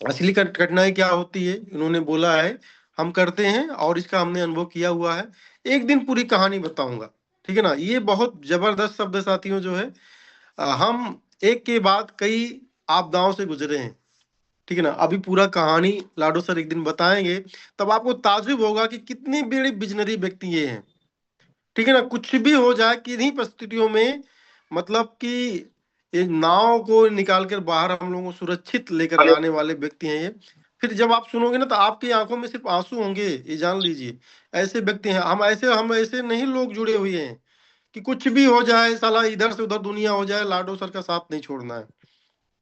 असली कठिनाई क्या होती है इन्होंने बोला है, हम करते हैं और इसका हमने अनुभव किया हुआ है। एक दिन पूरी कहानी बताऊंगा, ठीक है ना। ये बहुत जबरदस्त शब्द साथियों जो है, हम एक के बाद कई आपदाओं से गुजरे हैं, ठीक है ना। अभी पूरा कहानी लाडो सर एक दिन बताएंगे, तब आपको ताज्जुब होगा कि कितनी बड़ी विजनरी व्यक्ति ये हैं, ठीक है ना। कुछ भी हो जाए किन्हीं परिस्थितियों में, मतलब कि ये नाव को निकाल कर बाहर हम लोगों को सुरक्षित लेकर लाने वाले व्यक्ति हैं ये। फिर जब आप सुनोगे ना तो आपकी आंखों में सिर्फ आंसू होंगे, ये जान लीजिए। ऐसे व्यक्ति हैं, हम ऐसे नहीं लोग जुड़े हुए हैं कि कुछ भी हो जाए, साला इधर से उधर दुनिया हो जाए, लाडो सर का साथ नहीं छोड़ना है,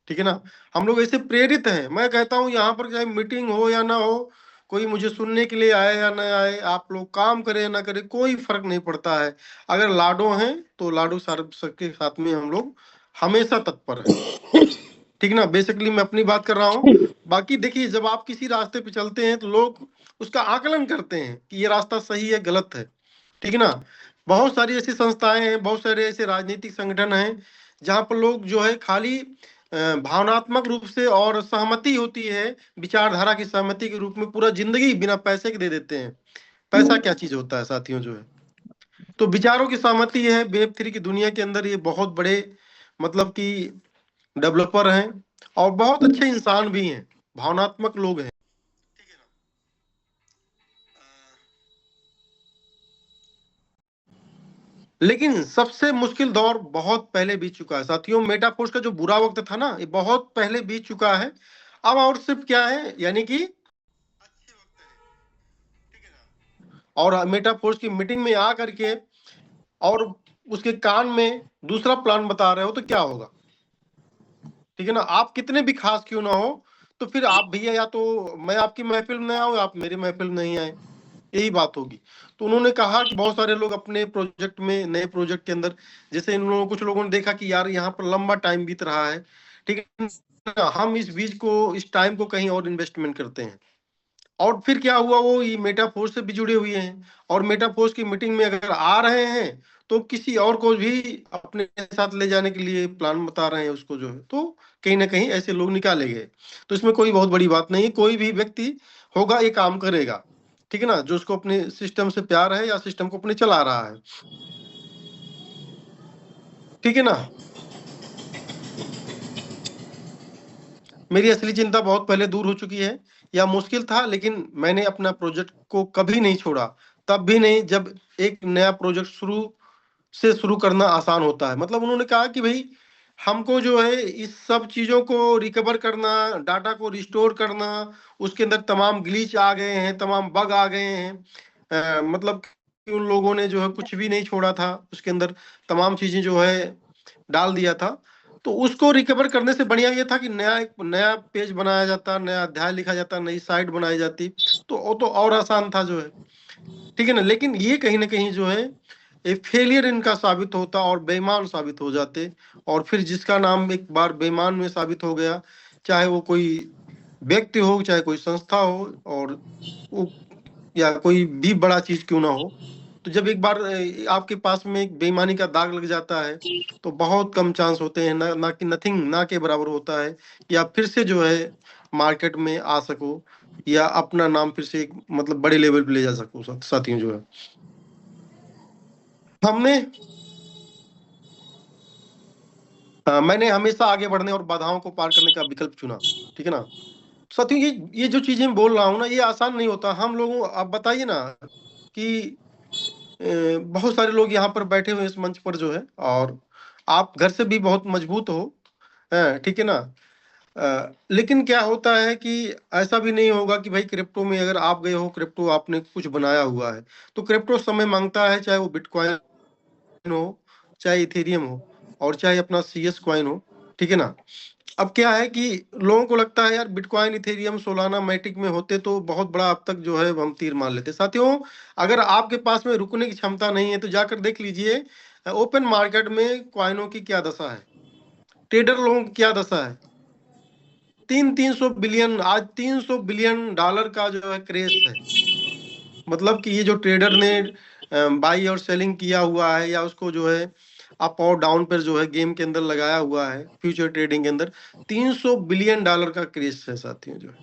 ठीक है ना। हम लोग ऐसे प्रेरित हैं। मैं कहता हूँ यहाँ पर चाहे मीटिंग हो या ना हो, कोई मुझे सुनने के लिए आए या ना आए, आप लोग काम करें या ना करें, कोई फर्क नहीं पड़ता है। अगर लाडो हैं तो लाडो साहब सबके साथ में हम लोग हमेशा तत्पर हैं, ठीक ना। बेसिकली मैं अपनी बात कर रहा हूँ। बाकी देखिए, जब आप किसी रास्ते पे चलते हैं तो लोग उसका आकलन करते हैं कि ये रास्ता सही है गलत है, ठीक है ना। बहुत सारी ऐसी संस्थाएं हैं, बहुत सारे ऐसे राजनीतिक संगठन हैं जहां पर लोग जो है खाली भावनात्मक रूप से और सहमति होती है, विचारधारा की सहमति के रूप में पूरा जिंदगी बिना पैसे के दे देते हैं। पैसा क्या चीज होता है साथियों जो है, तो विचारों की सहमति है। वेब3 की दुनिया के अंदर ये बहुत बड़े मतलब कि डेवलपर हैं और बहुत अच्छे इंसान भी हैं, भावनात्मक लोग हैं, ठीक है ना। लेकिन सबसे मुश्किल दौर बहुत पहले बीत चुका है साथियों। मेटाफोर्स का जो बुरा वक्त था ना, ये बहुत पहले बीत चुका है। अब और सिर्फ क्या है, यानी कि अच्छे वक्त है, ठीक है ना। और मेटाफोर्स की मीटिंग में आ करके और उसके कान में दूसरा प्लान बता रहे हो तो क्या होगा, ठीक है ना। आप कितने भी खास क्यों ना हो, तो फिर आप भैया, या तो मैं आपकी महफिल में आऊं, आप मेरी महफिल में नहीं आए, यही बात होगी। तो उन्होंने कहा कि बहुत सारे लोग अपने प्रोजेक्ट में, नए प्रोजेक्ट के अंदर, जैसे इन लोगों, कुछ लोगों ने देखा कि यार यहाँ पर लंबा टाइम बीत रहा है, ठीक है ना, हम इस बीच को, इस टाइम को कहीं और इन्वेस्टमेंट करते हैं। और फिर क्या हुआ, वो ये मेटाफोर्स से भी जुड़े हुए हैं और मेटाफोर्स की मीटिंग में अगर आ रहे हैं तो किसी और को भी अपने साथ ले जाने के लिए प्लान बता रहे हैं उसको जो है, तो कहीं ना कहीं ऐसे लोग निकाले गए। तो इसमें कोई बहुत बड़ी बात नहीं, कोई भी व्यक्ति होगा ये काम करेगा, ठीक है ना, जो उसको अपने सिस्टम से प्यार है या सिस्टम को अपने चला रहा है, ठीक है ना। मेरी असली चिंता बहुत पहले दूर हो चुकी है। या मुश्किल था, लेकिन मैंने अपना प्रोजेक्ट को कभी नहीं छोड़ा, तब भी नहीं जब एक नया प्रोजेक्ट शुरू करना आसान होता है। मतलब उन्होंने कहा कि भाई हमको जो है इस सब चीजों को रिकवर करना, डाटा को रिस्टोर करना, उसके अंदर तमाम ग्लिच आ गए हैं, तमाम बग आ गए हैं, मतलब कि उन लोगों ने जो है कुछ भी नहीं छोड़ा था, उसके अंदर तमाम चीजें जो है डाल दिया था। तो उसको रिकवर करने से बढ़िया ये था कि एक नया पेज बनाया जाता, नया अध्याय लिखा जाता, नई साइट बनाई जाती, तो वो तो और आसान था जो है, ठीक है ना। लेकिन ये कहीं ना कहीं जो है एक फेलियर इनका साबित होता और बेईमान साबित हो जाते। और फिर जिसका नाम एक बार बेईमान में साबित हो गया, चाहे वो कोई व्यक्ति हो, चाहे कोई संस्था हो, और वो या कोई भी बड़ा चीज क्यों ना हो, तो जब एक बार आपके पास में एक बेईमानी का दाग लग जाता है तो बहुत कम चांस होते हैं, ना कि नथिंग, ना के बराबर होता है कि आप फिर से जो है मार्केट में आ सको या अपना नाम फिर से एक मतलब बड़े लेवल पे ले जा सको साथियों जो है। मैंने हमेशा आगे बढ़ने और बाधाओं को पार करने का विकल्प चुना, ठीक है ना। साथियों, ये जो चीजें बोल रहा हूँ ना, ये आसान नहीं होता हम लोगों। आप बताइए ना कि बहुत सारे लोग यहाँ पर बैठे हुए इस मंच पर जो है, और आप घर से भी बहुत मजबूत हो, ठीक है ना। लेकिन क्या होता है कि ऐसा भी नहीं होगा कि भाई क्रिप्टो में अगर आप गए हो, क्रिप्टो आपने कुछ बनाया हुआ है, तो क्रिप्टो समय मांगता है, चाहे वो बिटकॉइन हो, चाहे इथेरियम हो, और चाहे अपना CS कॉइन हो, ठीक है ना। अब क्या है कि लोगों को लगता है यार बिटकॉइन, इथेरियम, सोलाना, मैटिक में होते तो बहुत बड़ा अब तक जो है हम तीर मार लेते। साथियों, अगर आपके पास में रुकने की क्षमता नहीं है तो जाकर देख लीजिए ओपन मार्केट में कॉइनों की क्या दशा है, ट्रेडर लोगों की क्या दशा है। 300 बिलियन, आज $300 बिलियन का जो है क्रेज है। मतलब कि ये जो ट्रेडर ने बाई और सेलिंग किया हुआ है, या उसको जो है अप और डाउन पर जो है गेम के अंदर लगाया हुआ है, फ्यूचर ट्रेडिंग के अंदर $300 बिलियन का क्रेज है साथियों जो है,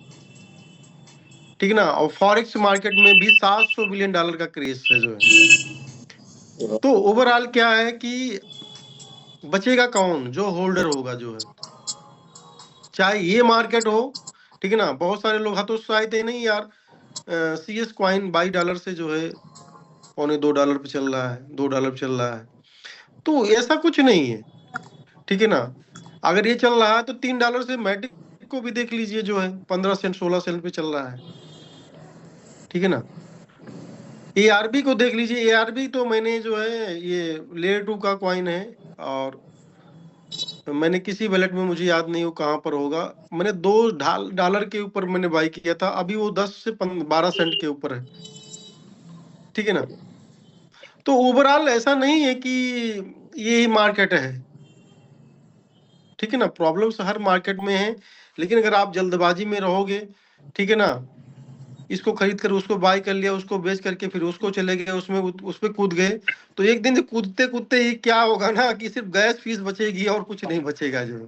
ठीक है ना। और फॉरेक्स मार्केट में भी $700 बिलियन का क्रेज है जो है। तो ओवरऑल क्या है कि बचेगा कौन, जो होल्डर होगा जो है, चाहे ये मार्केट हो, ठीक है ना। बहुत सारे लोग हतोत्साहित है, नहीं यार CS कॉइन $22 से जो है $1.25 पे चल रहा है, $2 पे चल रहा है, तो ऐसा कुछ नहीं है, ठीक है ना। अगर ये चल रहा है तो $3 से मैटिक को भी देख लीजिए जो है 15 सेंट 16 सेंट पे चल रहा है, ठीक है ना। ARB को देख लीजिए, ARB तो मैंने जो है ये लेयर 2 का कॉइन है, और मैंने किसी वैलेट में, मुझे याद नहीं वो कहाँ पर होगा, मैंने $2 के ऊपर मैंने बाई किया था, अभी वो 10 से 12 सेंट के ऊपर है। ठीक है ना। तो ओवरऑल ऐसा नहीं है कि यही मार्केट है। ठीक है ना, प्रॉब्लम्स हर मार्केट में है, लेकिन अगर आप जल्दबाजी में रहोगे, ठीक है ना, इसको खरीद कर उसको बाय कर लिया, उसको बेच करके फिर उसको चले गए, उस पे कूद गए, तो एक दिन कूदते कूदते ही क्या होगा ना कि सिर्फ गैस फीस बचेगी और कुछ नहीं बचेगा जो।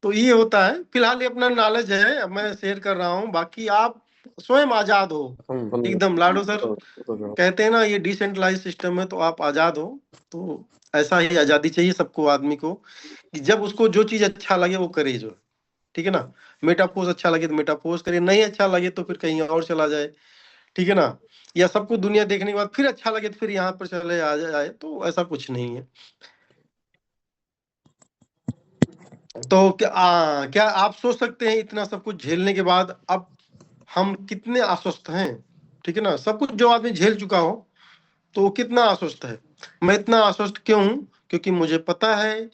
तो ये होता है। फिलहाल ये अपना नॉलेज है, मैं शेयर कर रहा हूँ, बाकी आप स्वयं आजाद हो एकदम। लाडो सर कहते हैं ना ये डिसेंट्रलाइज सिस्टम है, तो आप आजाद हो। तो ऐसा ही आजादी चाहिए सबको, आदमी को, कि जब उसको जो चीज अच्छा लगे वो करे जो। ठीक है ना, मेटापोज अच्छा लगे तो मेटापोज करे, नहीं अच्छा लगे तो फिर कहीं और चला जाए। ठीक है ना, या सबको दुनिया देखने के बाद फिर अच्छा लगे तो फिर यहाँ पर चले आ जाए, तो ऐसा कुछ नहीं है। तो क्या आप सोच सकते हैं इतना सब कुछ झेलने के बाद अब हम कितने आश्वस्त हैं। ठीक है ना, सब कुछ जो आदमी झेल चुका हो तो वो कितना आश्वस्त है। मैं इतना आश्वस्त क्यों हूं, क्योंकि मुझे पता है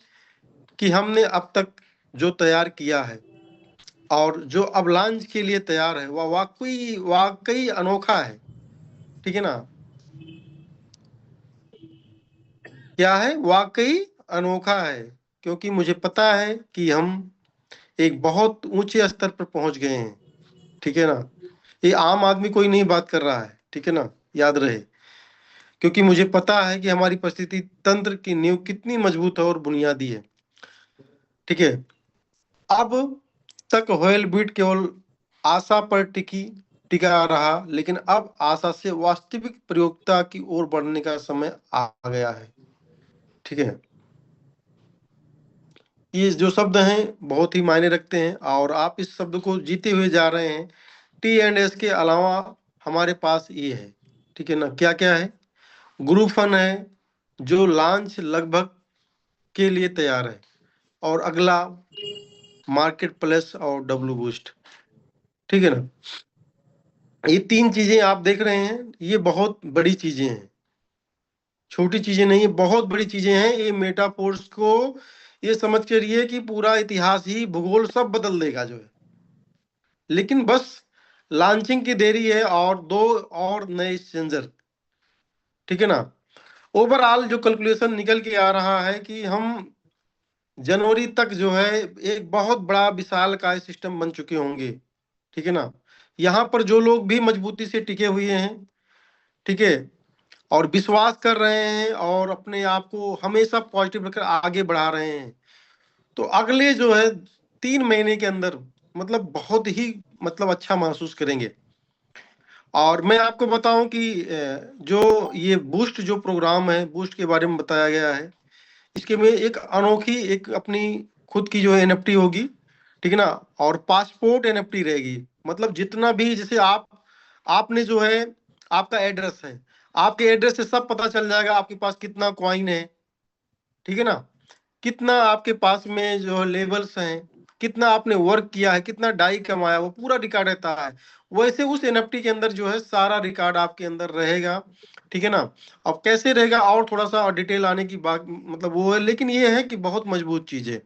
कि हमने अब तक जो तैयार किया है और जो अब लॉन्च के लिए तैयार है वह वाकई वाकई अनोखा है। ठीक है ना, क्या है, वाकई अनोखा है, क्योंकि मुझे पता है कि हम एक बहुत ऊंचे स्तर पर पहुंच गए हैं। ठीक है ना, ये आम आदमी कोई नहीं बात कर रहा है। ठीक है ना, याद रहे, क्योंकि मुझे पता है कि हमारी परिस्थिति तंत्र की नींव कितनी मजबूत है और बुनियादी है। ठीक है, अब तक होयल बीट केवल आशा पर टिका रहा, लेकिन अब आशा से वास्तविक प्रयोक्ता की ओर बढ़ने का समय आ गया है। ठीक है, ये जो शब्द हैं बहुत ही मायने रखते हैं, और आप इस शब्द को जीते हुए जा रहे हैं। T&S के अलावा हमारे पास ये है। ठीक है ना, क्या क्या है, ग्रुप फन है जो लॉन्च लगभग के लिए तैयार है, और अगला मार्केट प्लेस और डब्ल्यू बूस्ट। ठीक है ना, ये 3 चीजें आप देख रहे हैं, ये बहुत बड़ी चीजें हैं, छोटी चीजें नहीं है, बहुत बड़ी चीजें हैं। ये मेटाफोर्स को ये समझ के रहिए कि पूरा इतिहास ही भूगोल सब बदल देगा जो है। लेकिन बस लॉन्चिंग की देरी है, और 2 और नए सेंसर। ठीक है ना, ओवरऑल जो कैलकुलेशन निकल के आ रहा है कि हम जनवरी तक जो है एक बहुत बड़ा विशाल काय सिस्टम बन चुके होंगे। ठीक है ना, यहाँ पर जो लोग भी मजबूती से टिके हुए हैं, ठीक है, और विश्वास कर रहे हैं और अपने आप को हमेशा पॉजिटिव रखकर आगे बढ़ा रहे हैं, तो अगले जो है 3 महीने के अंदर मतलब बहुत ही मतलब अच्छा महसूस करेंगे। और मैं आपको बताऊं कि जो ये बूस्ट जो प्रोग्राम है, बूस्ट के बारे में बताया गया है, इसके में एक अनोखी एक अपनी खुद की जो एनएफटी होगी। ठीक है ना, और पासपोर्ट एनएफटी रहेगी। मतलब जितना भी, जैसे आपने जो है आपका एड्रेस है, आपके एड्रेस से सब पता चल जाएगा आपके पास कितना कॉइन है। ठीक है ना, कितना आपके पास में जो लेवल्स हैं, कितना आपने वर्क किया है, कितना डाई कमाया, वो पूरा रिकॉर्ड रहता है। वैसे उस एनएफटी के अंदर जो है सारा रिकॉर्ड आपके अंदर रहेगा। ठीक है ना, अब कैसे रहेगा और थोड़ा सा डिटेल आने की बात मतलब वो है, लेकिन ये है कि बहुत मजबूत चीज है।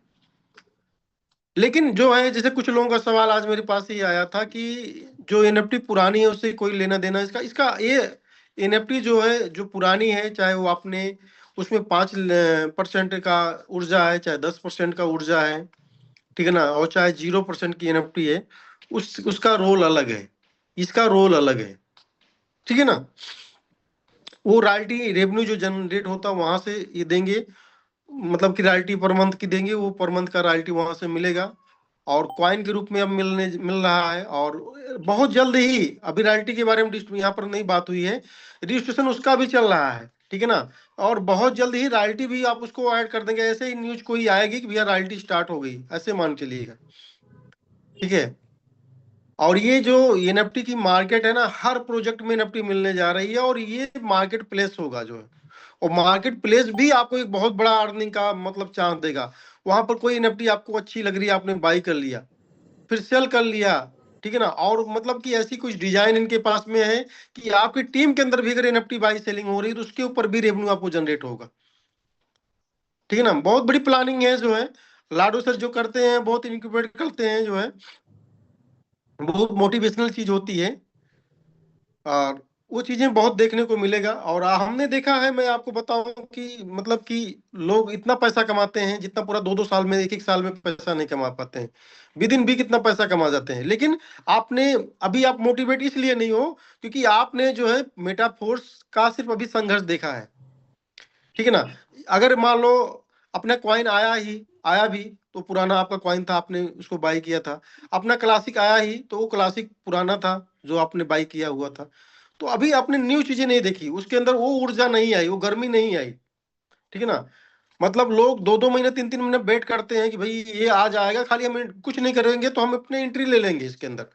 लेकिन जो है, जैसे कुछ लोगों का सवाल आज मेरे पास ही आया था कि जो एनएफटी पुरानी है उससे कोई लेना देना इसका इसका ये एनएफटी जो है जो पुरानी है, चाहे वो आपने उसमें 5% का ऊर्जा है, चाहे 10% का ऊर्जा है, ठीक है ना, और चाहे 0% की एनएफटी है, उसका रोल अलग है, इसका रोल अलग है। ठीक है ना, वो रॉयल्टी रेवेन्यू जो जनरेट होता है वहां से ये देंगे, मतलब कि रॉयल्टी पर मंथ की देंगे, वो पर मंथ का रॉयल्टी वहां से मिलेगा, और कॉइन के रूप में अब मिल रहा है। और बहुत जल्द ही, अभी रॉयल्टी के बारे में यहाँ पर नहीं बात हुई है, रजिस्ट्रेशन उसका भी चल रहा है। ठीक है ना, और बहुत जल्द ही रॉयल्टी भी आप उसको ऐड कर देंगे। ऐसे ही न्यूज कोई आएगी कि भैया रॉयल्टी स्टार्ट हो गई, ऐसे मान चलिएगा। ठीक है, और ये जो एनएफटी की मार्केट है ना, हर प्रोजेक्ट में एनएफटी मिलने जा रही है, और ये मार्केट प्लेस होगा जो है, और मार्केट प्लेस भी आपको एक बहुत बड़ा अर्निंग का मतलब चांस देगा। वहां पर कोई एनएफटी आपको अच्छी लग रही है, आपने बाई कर लिया, फिर सेल कर लिया। ठीक है ना, और मतलब कि ऐसी कुछ डिजाइन इनके पास में है कि आपकी टीम के अंदर भी अगर एनएफटी बाई सेलिंग हो रही है तो उसके ऊपर भी रेवेन्यू आपको जनरेट होगा। ठीक है ना, बहुत बड़ी प्लानिंग है जो है लाडो सर जो करते हैं, बहुत इंक्यूबेट करते हैं जो है, बहुत मोटिवेशनल चीज होती है और वो चीजें बहुत देखने को मिलेगा। और हमने देखा है, मैं आपको बताऊं कि मतलब कि लोग इतना पैसा कमाते हैं जितना पूरा 2-2 साल में, 1-1 साल में पैसा नहीं कमा पाते हैं। विद इन वीक इतना पैसा कमा जाते हैं। लेकिन आपने अभी आप मोटिवेट इसलिए नहीं हो क्योंकि आपने जो है मेटाफोर्स का सिर्फ अभी संघर्ष देखा है। ठीक है ना, अगर मान लो अपना कॉइन आया भी तो पुराना आपका कॉइन था, आपने उसको बाई किया था। अपना क्लासिक आया ही तो वो क्लासिक पुराना था जो आपने बाई किया हुआ था। तो अभी आपने न्यू चीजें नहीं देखी, उसके अंदर वो ऊर्जा नहीं आई, वो गर्मी नहीं आई। ठीक है ना, मतलब लोग 2-2 महीने 3-3 महीने वेट करते हैं कि भाई ये आ जाएगा, खाली हम कुछ नहीं करेंगे तो हम अपने एंट्री ले लेंगे इसके अंदर,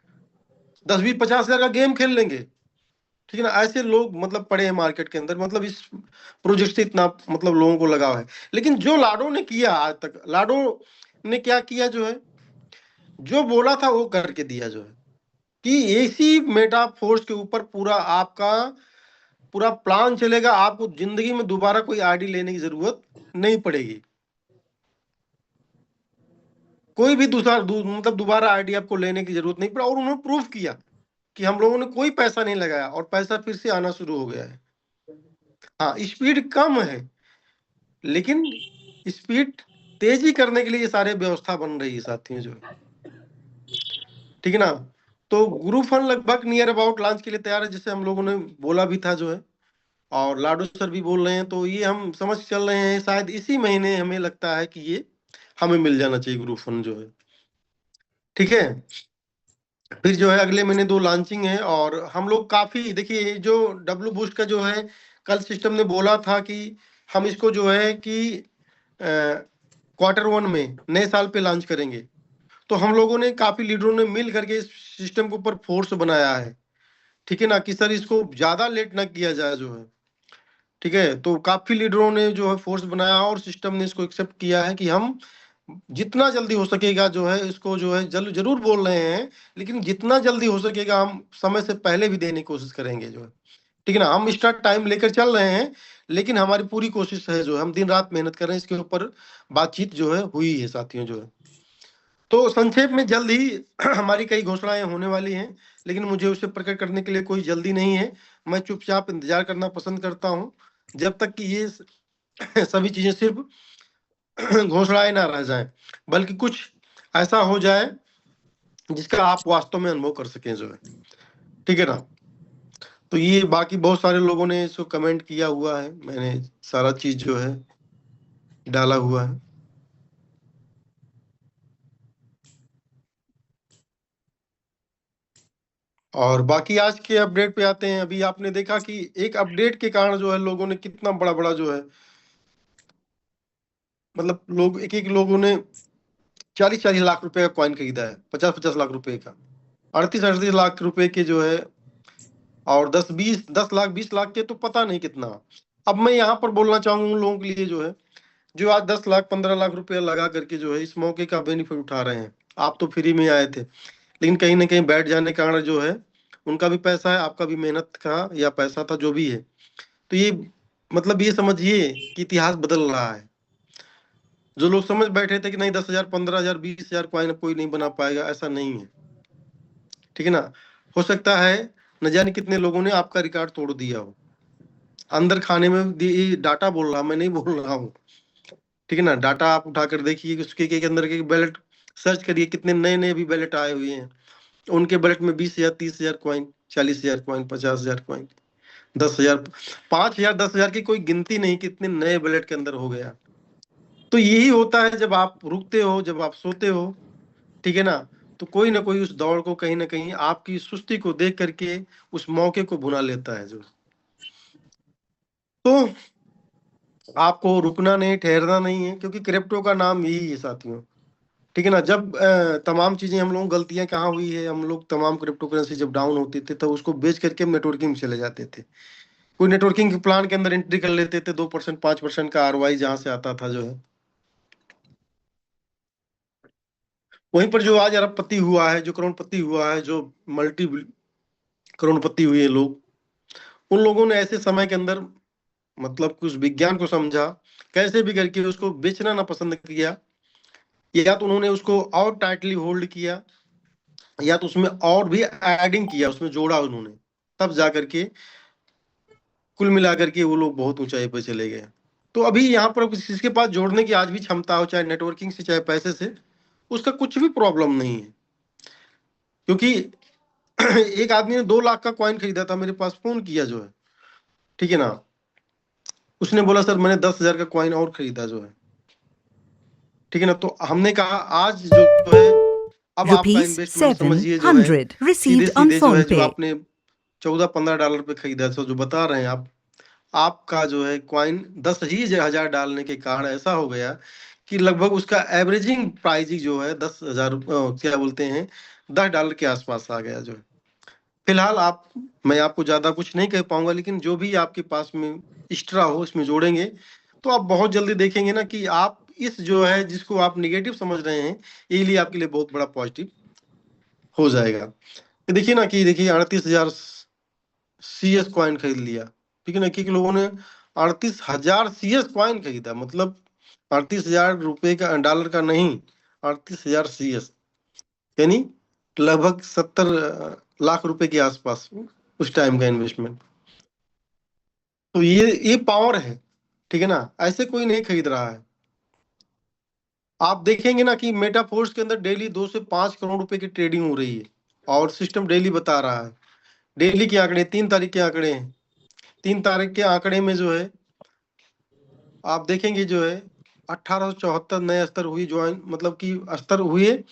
10-20-50 हजार का गेम खेल लेंगे। ठीक है ना, ऐसे लोग मतलब पड़े हैं मार्केट के अंदर, मतलब इस प्रोजेक्ट से इतना मतलब लोगों को लगाव है। लेकिन जो लाडो ने किया आज तक, लाडो ने क्या किया जो है, जो बोला था वो करके दिया जो है, कि इसी मेटा फोर्स के ऊपर पूरा आपका पूरा प्लान चलेगा। आपको जिंदगी में दोबारा कोई आईडी लेने की जरूरत नहीं पड़ेगी, कोई भी मतलब दोबारा आईडी आपको लेने की जरूरत नहीं पड़ा। और उन्होंने प्रूफ किया कि हम लोगों ने कोई पैसा नहीं लगाया और पैसा फिर से आना शुरू हो गया है। हाँ, स्पीड कम है लेकिन स्पीड तेजी करने के लिए ये सारे व्यवस्था बन रही है साथियों जो है। ठीक है ना, तो गुरु फन लगभग नियर अबाउट लॉन्च के लिए तैयार है, जैसे हम लोगों ने बोला भी था जो है, और लाडो सर भी बोल रहे हैं। तो ये हम समझ चल रहे हैं शायद इसी महीने हमें लगता है कि ये हमें मिल जाना चाहिए गुरु फन जो है। ठीक है, फिर जो है अगले महीने 2 लॉन्चिंग है। और हम लोग काफी देखिए, जो डब्लू बूस्ट का जो है कल सिस्टम ने बोला था कि हम इसको जो है कि Q1 में नए साल पे लॉन्च करेंगे। तो हम लोगों ने काफी लीडरों ने मिल करके इस सिस्टम के ऊपर फोर्स बनाया है। ठीक है ना, कि सर इसको ज्यादा लेट ना किया जाए जो है। ठीक है, तो काफी लीडरों ने जो है फोर्स बनाया और सिस्टम ने इसको एक्सेप्ट किया है कि हम जितना जल्दी हो सकेगा जो है इसको जो है जरूर बोल रहे हैं, लेकिन जितना जल्दी हो सकेगा हम समय से पहले भी देने की कोशिश करेंगे जो है। ठीक है ना, हम स्टार्ट टाइम लेकर चल रहे हैं, लेकिन हमारी पूरी कोशिश है जो है, हम दिन रात मेहनत कर रहे हैं इसके ऊपर। बातचीत जो है हुई है साथियों जो है। तो संक्षेप में जल्द ही हमारी कई घोषणाएं होने वाली हैं, लेकिन मुझे उसे प्रकट करने के लिए कोई जल्दी नहीं है। मैं चुपचाप इंतजार करना पसंद करता हूँ जब तक कि ये सभी चीजें सिर्फ घोषणाएं ना रह जाएं, बल्कि कुछ ऐसा हो जाए जिसका आप वास्तव में अनुभव कर सकें जो है। ठीक है ना, तो ये बाकी बहुत सारे लोगों ने इसको कमेंट किया हुआ है, मैंने सारा चीज जो है डाला हुआ है। और बाकी आज के अपडेट पे आते हैं। अभी आपने देखा कि एक अपडेट के कारण जो है लोगों ने कितना बड़ा बड़ा जो है, मतलब लोग एक एक लोगों ने 40-40 लाख रुपए का कॉइन खरीदा है, 50-50 लाख रुपए का, 38-38 लाख रुपए के जो है, और 10 लाख 20 लाख के तो पता नहीं कितना। अब मैं यहाँ पर बोलना चाहूंगा उन लोगों के लिए जो है, जो आज 10 लाख 15 लाख रुपया लगा करके जो है इस मौके का बेनिफिट उठा रहे हैं। आप तो फ्री में आए थे, लेकिन कहीं ना कहीं बैठ जाने के कारण जो है उनका भी पैसा है, आपका भी मेहनत का या पैसा था जो भी है। तो ये मतलब ये समझिए कि इतिहास बदल रहा है। जो लोग समझ बैठे थे कि नहीं 10,000 15,000 20,000 कॉइन कोई नहीं बना पाएगा, ऐसा नहीं है। ठीक है ना, हो सकता है न जाने कितने लोगों ने आपका रिकॉर्ड तोड़ दिया हो। अंदर खाने में ये डाटा बोल रहा, मैं नहीं बोल रहा हूँ। ठीक है ना, डाटा आप उठाकर देखिए कि उसके के अंदर के बैलेट सर्च करिए, कितने नए नए भी बैलेट आए हुए हैं उनके बैलेट में 20,000 30,000 कॉइन, 40,000 कॉइन, 50,000 कॉइन, 10,000 5,000 10,000 की कोई गिनती नहीं, कितने नए बैलेट के अंदर हो गया। तो यही होता है जब आप रुकते हो, जब आप सोते हो। ठीक है ना, तो कोई ना कोई उस दौड़ को कहीं ना कहीं आपकी सुस्ती को देख करके उस मौके को भुना लेता है जो। तो आपको रुकना नहीं, ठहरना नहीं है, क्योंकि क्रिप्टो का नाम यही है साथियों। ठीक है ना, जब तमाम चीजें हम लोग गलतियां कहाँ हुई है, हम लोग तमाम क्रिप्टो करेंसी जब डाउन होती थे तो उसको बेच करके नेटवर्किंग में चले जाते थे। कोई नेटवर्किंग के प्लान के अंदर एंट्री कर लेते थे, 2% 5% का ROI जहां से आता था जो है। वहीं पर जो आज अरबपति हुआ है, जो करोड़पति हुआ है, जो मल्टी करोड़पति हुए लोग, उन लोगों ने ऐसे समय के अंदर मतलब कुछ विज्ञान को समझा, कैसे भी करके उसको बेचना ना पसंद किया, या तो उन्होंने उसको और टाइटली होल्ड किया, या तो उसमें और भी एडिंग किया, उसमें जोड़ा उन्होंने, तब जा करके कुल मिलाकर के वो लोग बहुत ऊंचाई पर चले गए। तो अभी यहाँ पर किसी के पास जोड़ने की आज भी क्षमता हो, चाहे नेटवर्किंग से चाहे पैसे से, उसका कुछ भी प्रॉब्लम नहीं है। क्योंकि एक आदमी ने 2 लाख का कॉइन खरीदा था, मेरे पास फोन किया जो है, ठीक है ना, उसने बोला सर मैंने 10,000 का कॉइन और खरीदा जो है, ठीक है ना। तो हमने कहा आज जो है, अब आपका इन्वेस्टमेंट समझिए जो है, सीधे सीधे जो है, जो आपने $14-15 पे खरीदा था, जो बता रहे हैं आप, आपका जो है कॉइन 10,000 डालने के कारण ऐसा हो गया कि लगभग उसका एवरेजिंग प्राइस जो है 10,000, क्या बोलते हैं, $10 के आसपास आ गया जो है। फिलहाल मैं आपको ज्यादा कुछ नहीं कह पाऊंगा, लेकिन जो भी आपके पास में एक्स्ट्रा हो इसमें जोड़ेंगे तो आप बहुत जल्दी देखेंगे ना कि आप इस जो है, जिसको आप निगेटिव समझ रहे हैं, ये लिए आपके लिए बहुत बड़ा पॉजिटिव हो जाएगा। देखिए ना कि देखिए 38,000 CS कॉइन खरीद लिया, ठीक है ना, कि लोगों ने 38,000 CS कॉइन खरीदा, मतलब 38,000 रुपए का, डॉलर का नहीं, 38,000 CS, यानी लगभग 70 लाख रुपए के आसपास उस टाइम का इन्वेस्टमेंट। तो ये पावर है, ठीक है ना, ऐसे कोई नहीं खरीद रहा है। आप देखेंगे ना कि मेटाफोर्स के अंदर डेली 2 से 5 करोड़ रुपए की ट्रेडिंग हो रही है, और सिस्टम डेली बता रहा है, डेली के आंकड़े, 3 तारीख के आंकड़े हैं, 3 तारीख के आंकड़े में जो है आप देखेंगे जो है 1874 नए स्तर हुई ज्वाइन, मतलब कि स्तर हुए,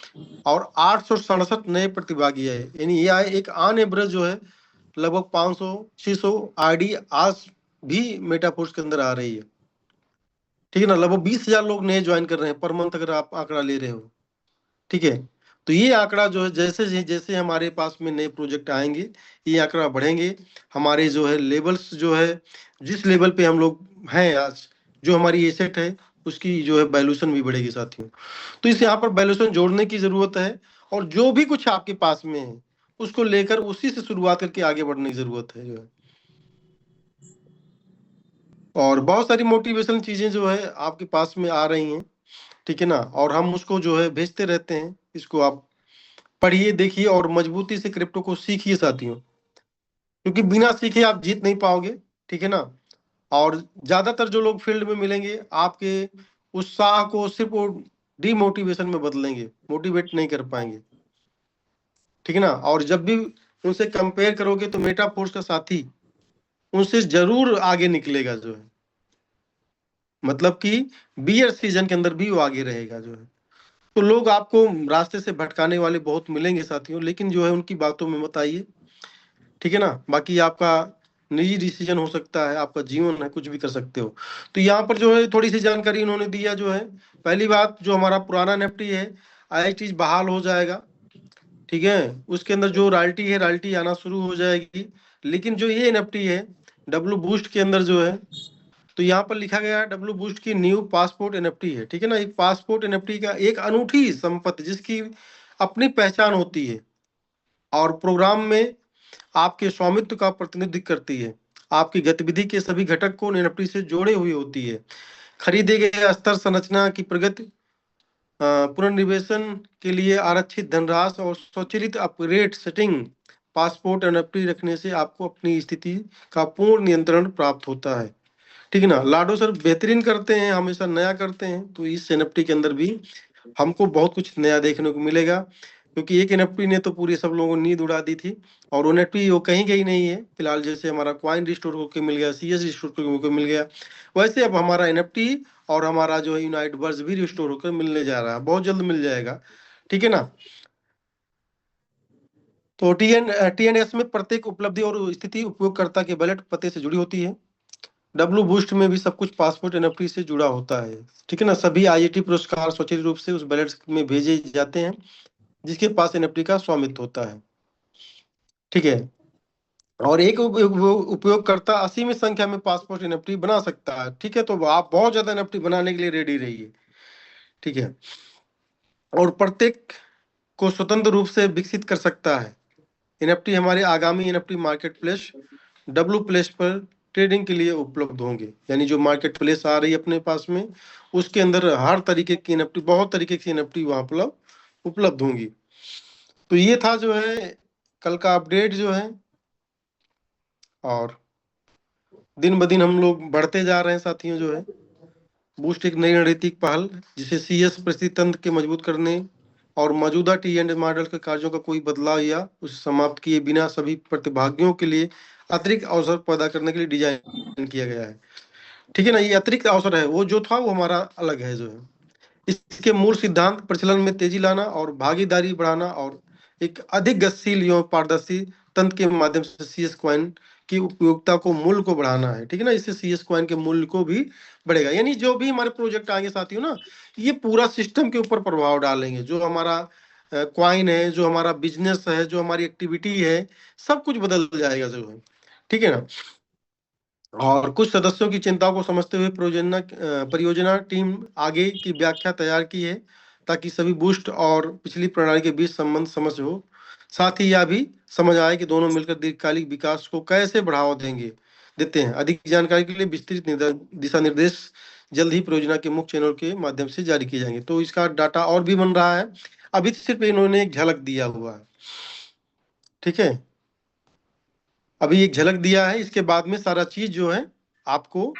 और 867 नए प्रतिभागी आए, यानी ये आए एक ऑन एवरेज जो है लगभग 500-600 आईडी आज भी मेटाफोर्स के अंदर आ रही है, ठीक है ना। लगभग 20,000 लोग नए ज्वाइन कर रहे हैं पर मंथ, अगर आप आंकड़ा ले रहे हो, ठीक है। तो ये आंकड़ा जो है, जैसे जैसे हमारे पास में नए प्रोजेक्ट आएंगे, ये आंकड़ा बढ़ेंगे, हमारे जो है लेवल्स जो है, जिस लेवल पे हम लोग हैं आज, जो हमारी एसेट है उसकी जो है वैल्यूएशन भी बढ़ेगी साथियों। तो इस यहाँ पर वैल्यूएशन जोड़ने की जरूरत है, और जो भी कुछ आपके पास में है उसको लेकर उसी से शुरुआत करके आगे बढ़ने की जरूरत है जो है। और बहुत सारी मोटिवेशनल चीजें जो है आपके पास में आ रही हैं, ठीक है ना, और हम उसको जो है भेजते रहते हैं, इसको आप पढ़िए, देखिए, और मजबूती से क्रिप्टो को सीखिए साथियों, क्योंकि बिना सीखे आप जीत नहीं पाओगे, ठीक है ना। और ज्यादातर जो लोग फील्ड में मिलेंगे आपके उत्साह को सिर्फ वो डिमोटिवेशन में बदलेंगे, मोटिवेट नहीं कर पाएंगे, ठीक है ना। और जब भी उनसे कंपेयर करोगे तो मेटाफोर्स का साथी उनसे जरूर आगे निकलेगा जो है, मतलब कि बियर सीजन के अंदर भी वो आगे रहेगा जो है। तो लोग आपको रास्ते से भटकाने वाले बहुत मिलेंगे साथियों, लेकिन जो है उनकी बातों में मत आइए, ठीक है ना। बाकी आपका निजी डिसीजन हो सकता है, आपका जीवन है, कुछ भी कर सकते हो। तो यहाँ पर जो है थोड़ी सी जानकारी इन्होंने दिया जो है, पहली बात जो हमारा पुराना एनएफटी है IIT बहाल हो जाएगा, ठीक है, उसके अंदर जो रॉयल्टी है, रॉयल्टी आना शुरू हो जाएगी। लेकिन जो ये एनएफटी है डब्लू बूस्ट के अंदर जो है, तो यहाँ पर लिखा गया है डब्लू बूस्ट की न्यू पासपोर्ट एनएफटी है, ठीक है ना। एक पासपोर्ट एनएफटी का एक अनूठी संपत्ति जिसकी अपनी पहचान होती है, और प्रोग्राम में आपके स्वामित्व का प्रतिनिधित्व करती है, आपकी गतिविधि के सभी घटक को एनएफटी से जोड़े हुई होती है। खरीदे गए स्तर संरचना की प्रगति, पुनर्निवेशन के लिए आरक्षित धनराशि और स्वचालित अपग्रेड सेटिंग, पासपोर्ट एनएफटी रखने से आपको अपनी स्थिति का पूर्ण नियंत्रण प्राप्त होता है, ठीक है ना। लाडो सर बेहतरीन करते हैं, हमेशा नया करते हैं, तो इस एनएफटी के अंदर भी हमको बहुत कुछ नया देखने को मिलेगा, क्योंकि एक एनएफटी ने तो पूरी सब लोगों को नींद उड़ा दी थी, और एनएफटी वो कहीं गई नहीं है फिलहाल। जैसे हमारा कॉइन रिस्टोर होकर मिल गया, CS रिस्टोर होकर मिल गया, वैसे अब हमारा एनएफटी और हमारा जो है यूनाइट वर्स भी रिस्टोर होकर मिलने जा रहा है, बहुत जल्द मिल जाएगा, ठीक है ना। तो TNS में प्रत्येक उपलब्धि और स्थिति उपयोगकर्ता के वैलेट पते से जुड़ी होती है। डब्लू बूस्ट में भी सब कुछ पासपोर्ट एनएफटी से जुड़ा होता है, ठीक है ना। सभी IIT पुरस्कार स्वचालित रूप से उस वैलेट में भेजे जाते हैं जिसके पास एनएफटी का स्वामित्व होता है, ठीक है। और एक उपयोगकर्ता असीमित संख्या में पासपोर्ट एनएफटी बना सकता है, ठीक है। तो आप बहुत ज्यादा एनएफटी बनाने के लिए रेडी रहिए, ठीक है। और प्रत्येक को स्वतंत्र रूप से विकसित कर सकता है। एनएफटी हमारे आगामी NFT market place W place पर ट्रेडिंग के लिए उपलब्ध होंगे। यानी जो मार्केट प्लेस आ रही है अपने पास में, उसके अंदर हर तरीके की NFT, बहुत तरीके की NFT वहां उपलब्ध होंगी। तो ये था जो है कल का अपडेट जो है, और दिन ब दिन हम लोग बढ़ते जा रहे हैं साथियों। जो है बूस्ट एक नई रणनीतिक पहल जिसे CS परिस्थिति तंत्र के मजबूत करने और मौजूदा T&M मॉडल के कार्यों का कोई बदलाव या उसे समाप्त किए बिना सभी प्रतिभागियों के लिए अतिरिक्त अवसर पैदा करने के लिए डिजाइन किया गया है। ठीक है ना, ये अतिरिक्त अवसर है, वो जो था वो हमारा अलग है। जो है इसके मूल सिद्धांत प्रचलन में तेजी लाना और भागीदारी बढ़ाना और एक अधिक गतिशील एवं पारदर्शी तंत्र के माध्यम से CS कॉइन की उपयोगिता को, मूल्य को बढ़ाना है। ठीक है ना, इससे CS कॉइन के मूल्य को भी बढ़ेगा। यानी जो भी हमारे प्रोजेक्ट आएंगे साथियों ना, ये पूरा सिस्टम के ऊपर प्रभाव डालेंगे। जो हमारा कॉइन है, जो हमारा बिजनेस है, जो हमारी एक्टिविटी है, सब कुछ बदल जाएगा जो है। ठीक है ना। और कुछ सदस्यों की चिंताओं को समझते हुए परियोजना टीम आगे की व्याख्या तैयार की है, ताकि सभी बूस्ट और पिछली प्रणाली के बीच संबंध समझ हो। साथ ही यह भी समझ आए कि दोनों मिलकर दीर्घकालिक विकास को कैसे बढ़ावा देते हैं। अधिक जानकारी के लिए विस्तृत दिशा निर्देश जल्द ही परियोजना के मुख्य चैनल के माध्यम से जारी किए जाएंगे। तो इसका डाटा और भी बन रहा है, अभी सिर्फ इन्होंने एक झलक दिया हुआ है। ठीक है, अभी एक झलक दिया है, इसके बाद में सारा चीज जो है आपको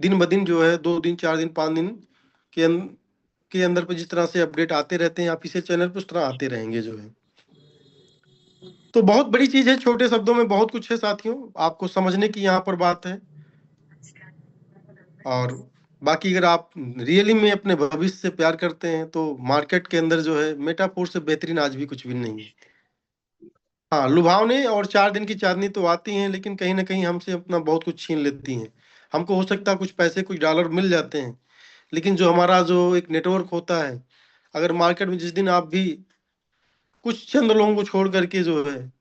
दिन ब दिन जो है 2 दिन 4 दिन 5 दिन के अंदर पे जिस तरह से अपडेट आते रहते हैं ऑफिशियल चैनल पे, उस तरह आते रहेंगे जो है। तो बहुत बड़ी चीज है, छोटे शब्दों में बहुत कुछ है साथियों, आपको समझने की यहाँ पर बात है। और बाकी अगर आप रियली में अपने भविष्य से प्यार करते हैं तो मार्केट के अंदर जो है मेटाफोर से बेहतरीन आज भी कुछ भी नहीं है। हाँ, लुभावने और 4 दिन की चांदनी तो आती हैं, लेकिन कहीं ना कहीं हमसे अपना बहुत कुछ छीन लेती हैं। हमको हो सकता है कुछ पैसे, कुछ डॉलर मिल जाते हैं, लेकिन जो हमारा जो एक नेटवर्क होता है, अगर मार्केट में जिस दिन आप भी कुछ चंद लोगों को छोड़ करके जो है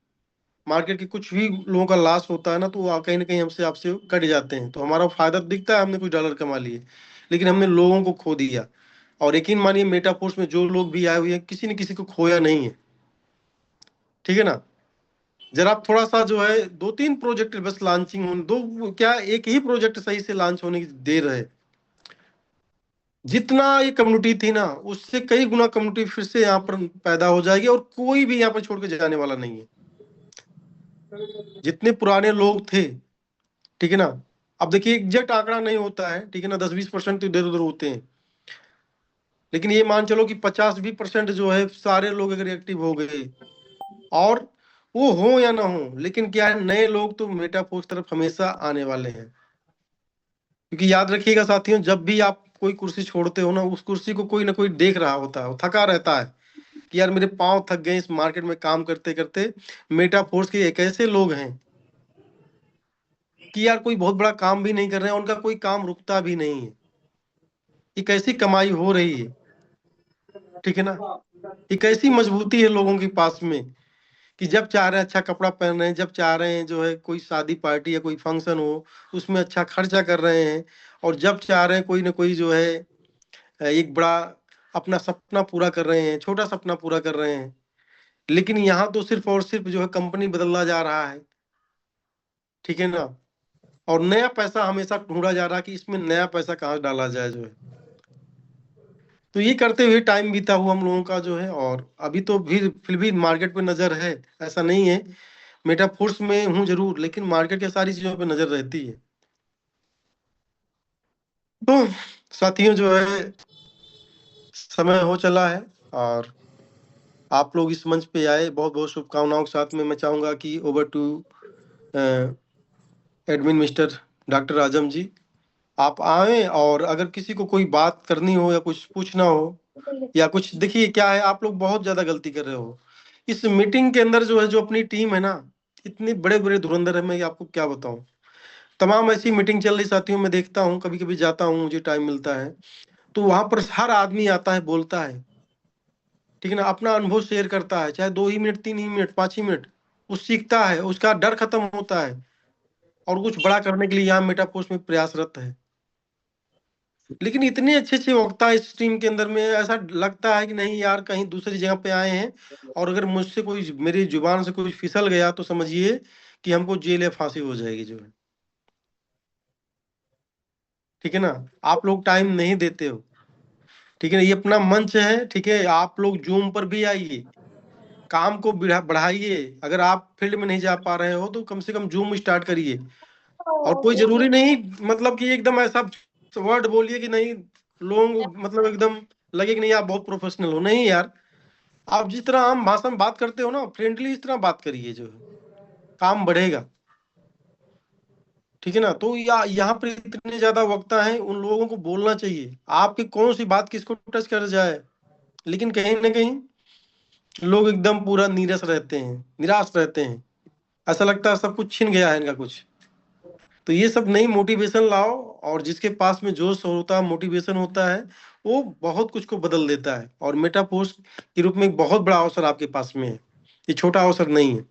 मार्केट के कुछ भी लोगों का लॉस होता है ना, तो वो कहीं ना कहीं हमसे आपसे कट जाते हैं। तो हमारा फायदा दिखता है, हमने कुछ डॉलर कमा लिए, लेकिन हमने लोगों को खो दिया। और यकीन मानिए मेटाफोर्स में जो लोग भी आए हुए हैं, किसी ने किसी को खोया नहीं है। ठीक है ना। जरा आप थोड़ा सा जो है 2-3 प्रोजेक्ट बस लॉन्चिंग होने दो, क्या एक ही प्रोजेक्ट सही से लॉन्च होने की देर है। जितना ये कम्युनिटी थी ना, उससे कई गुना कम्युनिटी फिर से यहाँ पर पैदा हो जाएगी, और कोई भी यहाँ पर छोड़ के जाने वाला नहीं है। जितने पुराने लोग थे, ठीक है ना, अब देखिए एग्जैक्ट आंकड़ा नहीं होता है, ठीक है ना, 10-20% तो इधर उधर होते हैं, लेकिन ये मान चलो कि 50-20% जो है सारे लोग अगर एक्टिव हो गए, और वो हो या ना हो, लेकिन क्या है, नए लोग तो मेटाफोर्स तरफ हमेशा आने वाले हैं। क्योंकि याद रखिएगा साथियों, जब भी आप कोई कुर्सी छोड़ते हो ना, उस कुर्सी को कोई ना कोई देख रहा होता है, वो थका रहता है कि यार मेरे पांव थक गए इस मार्केट में काम करते करते। मेटाफोर्स के एक ऐसे लोग हैं कि यार कोई बहुत बड़ा काम भी नहीं कर रहे हैं, उनका कोई काम रुकता भी नहीं है, एक ऐसी कमाई हो रही है। ठीक है ना, एक ऐसी मजबूती है लोगों के पास में कि जब चाह रहे हैं अच्छा कपड़ा पहन रहे हैं, जब चाह रहे हैं जो है कोई शादी पार्टी या कोई फंक्शन हो उसमें अच्छा खर्चा कर रहे हैं, और जब चाह रहे हैं कोई ना कोई जो है एक बड़ा अपना सपना पूरा कर रहे हैं, छोटा सपना पूरा कर रहे हैं। लेकिन यहाँ तो सिर्फ और सिर्फ जो है कंपनी बदलना जा रहा है। ठीक है ना, और नया पैसा हमेशा ढूंढा जा रहा है कि इसमें नया पैसा कहाँ डाला जाए जो है। तो ये करते हुए टाइम बीता हुआ हम लोगों का जो है, और अभी तो फिर भी मार्केट पे नजर है, ऐसा नहीं है। मेटाफोर्स में हूँ जरूर, लेकिन मार्केट के सारी चीजों पे नजर रहती है। तो साथियों जो है समय हो चला है, और आप लोग इस मंच पे आए, बहुत बहुत शुभकामनाओं के साथ में मैं चाहूंगा कि over to admin mister doctor Azam ji, आप आए, और अगर किसी को कोई बात करनी हो या कुछ पूछना हो या कुछ, देखिए क्या है, आप लोग बहुत ज्यादा गलती कर रहे हो इस मीटिंग के अंदर। जो है जो अपनी टीम है ना, इतने बड़े बड़े धुरंधर है, मैं आपको क्या बताऊं। तमाम ऐसी मीटिंग चल रही साथियों, मैं देखता हूँ, कभी कभी जाता हूँ, मुझे टाइम मिलता है, तो वहां पर हर आदमी आता है, बोलता है, ठीक है ना, अपना अनुभव शेयर करता है, चाहे 2 ही मिनट, 3 ही मिनट, 5 ही मिनट, वो सीखता है, उसका डर खत्म होता है, और कुछ बड़ा करने के लिए यहाँ मेटाफोर्स में प्रयासरत है। लेकिन इतने अच्छे अच्छे वक्ता इस टीम के अंदर में, ऐसा लगता है कि नहीं यार कहीं दूसरी जगह पे आए हैं, और अगर मुझसे कोई, मेरी जुबान से कोई फिसल गया तो समझिए कि हमको जेल या फांसी हो जाएगी जो है। ठीक है ना, आप लोग टाइम नहीं देते हो, ठीक है ना। ये अपना मंच है, ठीक है, आप लोग जूम पर भी आइए, काम को बढ़ाइए। अगर आप फील्ड में नहीं जा पा रहे हो तो कम से कम जूम स्टार्ट करिए। और कोई जरूरी नहीं मतलब कि एकदम ऐसा वर्ड बोलिए कि नहीं लोग मतलब एकदम लगे कि नहीं आप बहुत प्रोफेशनल हो, नहीं यार। आप जिस तरह आम भाषा में बात करते हो ना, फ्रेंडली इस तरह बात करिए, जो है काम बढ़ेगा, ठीक है ना। तो यहाँ पर इतने ज्यादा वक्ता हैं, उन लोगों को बोलना चाहिए आपकी कौन सी बात किसको टच कर जाए, लेकिन कहीं ना कहीं लोग एकदम पूरा नीरस रहते हैं, निराश रहते हैं, ऐसा लगता है सब कुछ छिन गया है इनका कुछ। तो ये सब नई मोटिवेशन लाओ, और जिसके पास में जोश होता है, मोटिवेशन होता है, वो बहुत कुछ को बदल देता है। और मेटा पोस्ट के रूप में एक बहुत बड़ा अवसर आपके पास में है, ये छोटा अवसर नहीं है।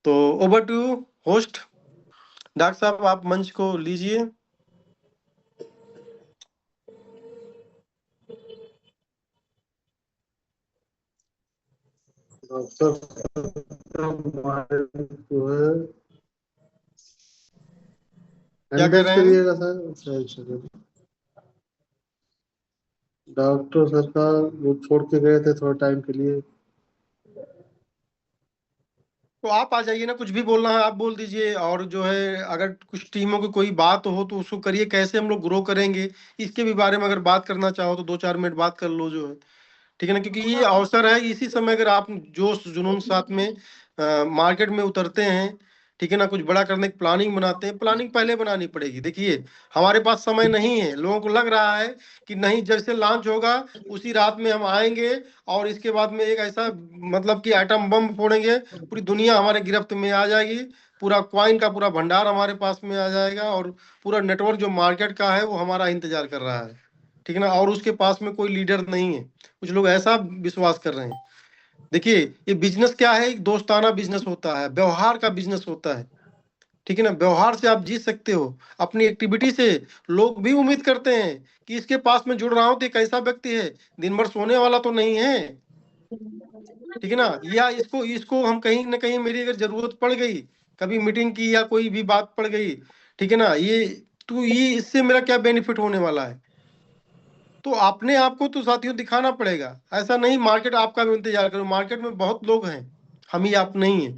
तो over to you host, doctor साहब आप मंच को लीजिए। क्या कह रहे हैं? करिएगा सर। डॉक्टर सर का वो छोड़ के गए थे थोड़ा टाइम के लिए। तो आप आ जाइए ना, कुछ भी बोलना है आप बोल दीजिए। और जो है अगर कुछ टीमों की कोई बात हो तो उसको करिए, कैसे हम लोग ग्रो करेंगे इसके भी बारे में अगर बात करना चाहो तो 2-4 मिनट बात कर लो, जो है ठीक है ना। क्योंकि ये अवसर है, इसी समय अगर आप जोश जुनून साथ में मार्केट में उतरते हैं, ठीक है ना, कुछ बड़ा करने की प्लानिंग बनाते हैं, प्लानिंग पहले बनानी पड़ेगी। देखिए हमारे पास समय नहीं है, लोगों को लग रहा है कि नहीं जैसे लॉन्च होगा उसी रात में हम आएंगे और इसके बाद में एक ऐसा मतलब कि आइटम बम फोड़ेंगे, पूरी दुनिया हमारे गिरफ्त में आ जाएगी, पूरा क्वाइन का पूरा भंडार हमारे पास में आ जाएगा, और पूरा नेटवर्क जो मार्केट का है वो हमारा इंतजार कर रहा है, ठीक है ना। और उसके पास में कोई लीडर नहीं है, कुछ लोग ऐसा विश्वास कर रहे हैं। देखिए ये बिजनेस क्या है, एक दोस्ताना बिजनेस होता है, व्यवहार का बिजनेस होता है, ठीक है ना। व्यवहार से आप जीत सकते हो, अपनी एक्टिविटी से लोग भी उम्मीद करते हैं कि इसके पास में जुड़ रहा हूं तो एक ऐसा व्यक्ति है, दिन भर सोने वाला तो नहीं है, ठीक है ना। या इसको इसको हम कहीं ना कहीं मेरी अगर जरूरत पड़ गई, कभी मीटिंग की या कोई भी बात पड़ गई, ठीक है ना, ये तो ये इससे मेरा क्या बेनिफिट होने वाला है। तो अपने आप को तो साथियों दिखाना पड़ेगा, ऐसा नहीं मार्केट आपका भी इंतजार करो, मार्केट में बहुत लोग हैं, हम ही आप नहीं है।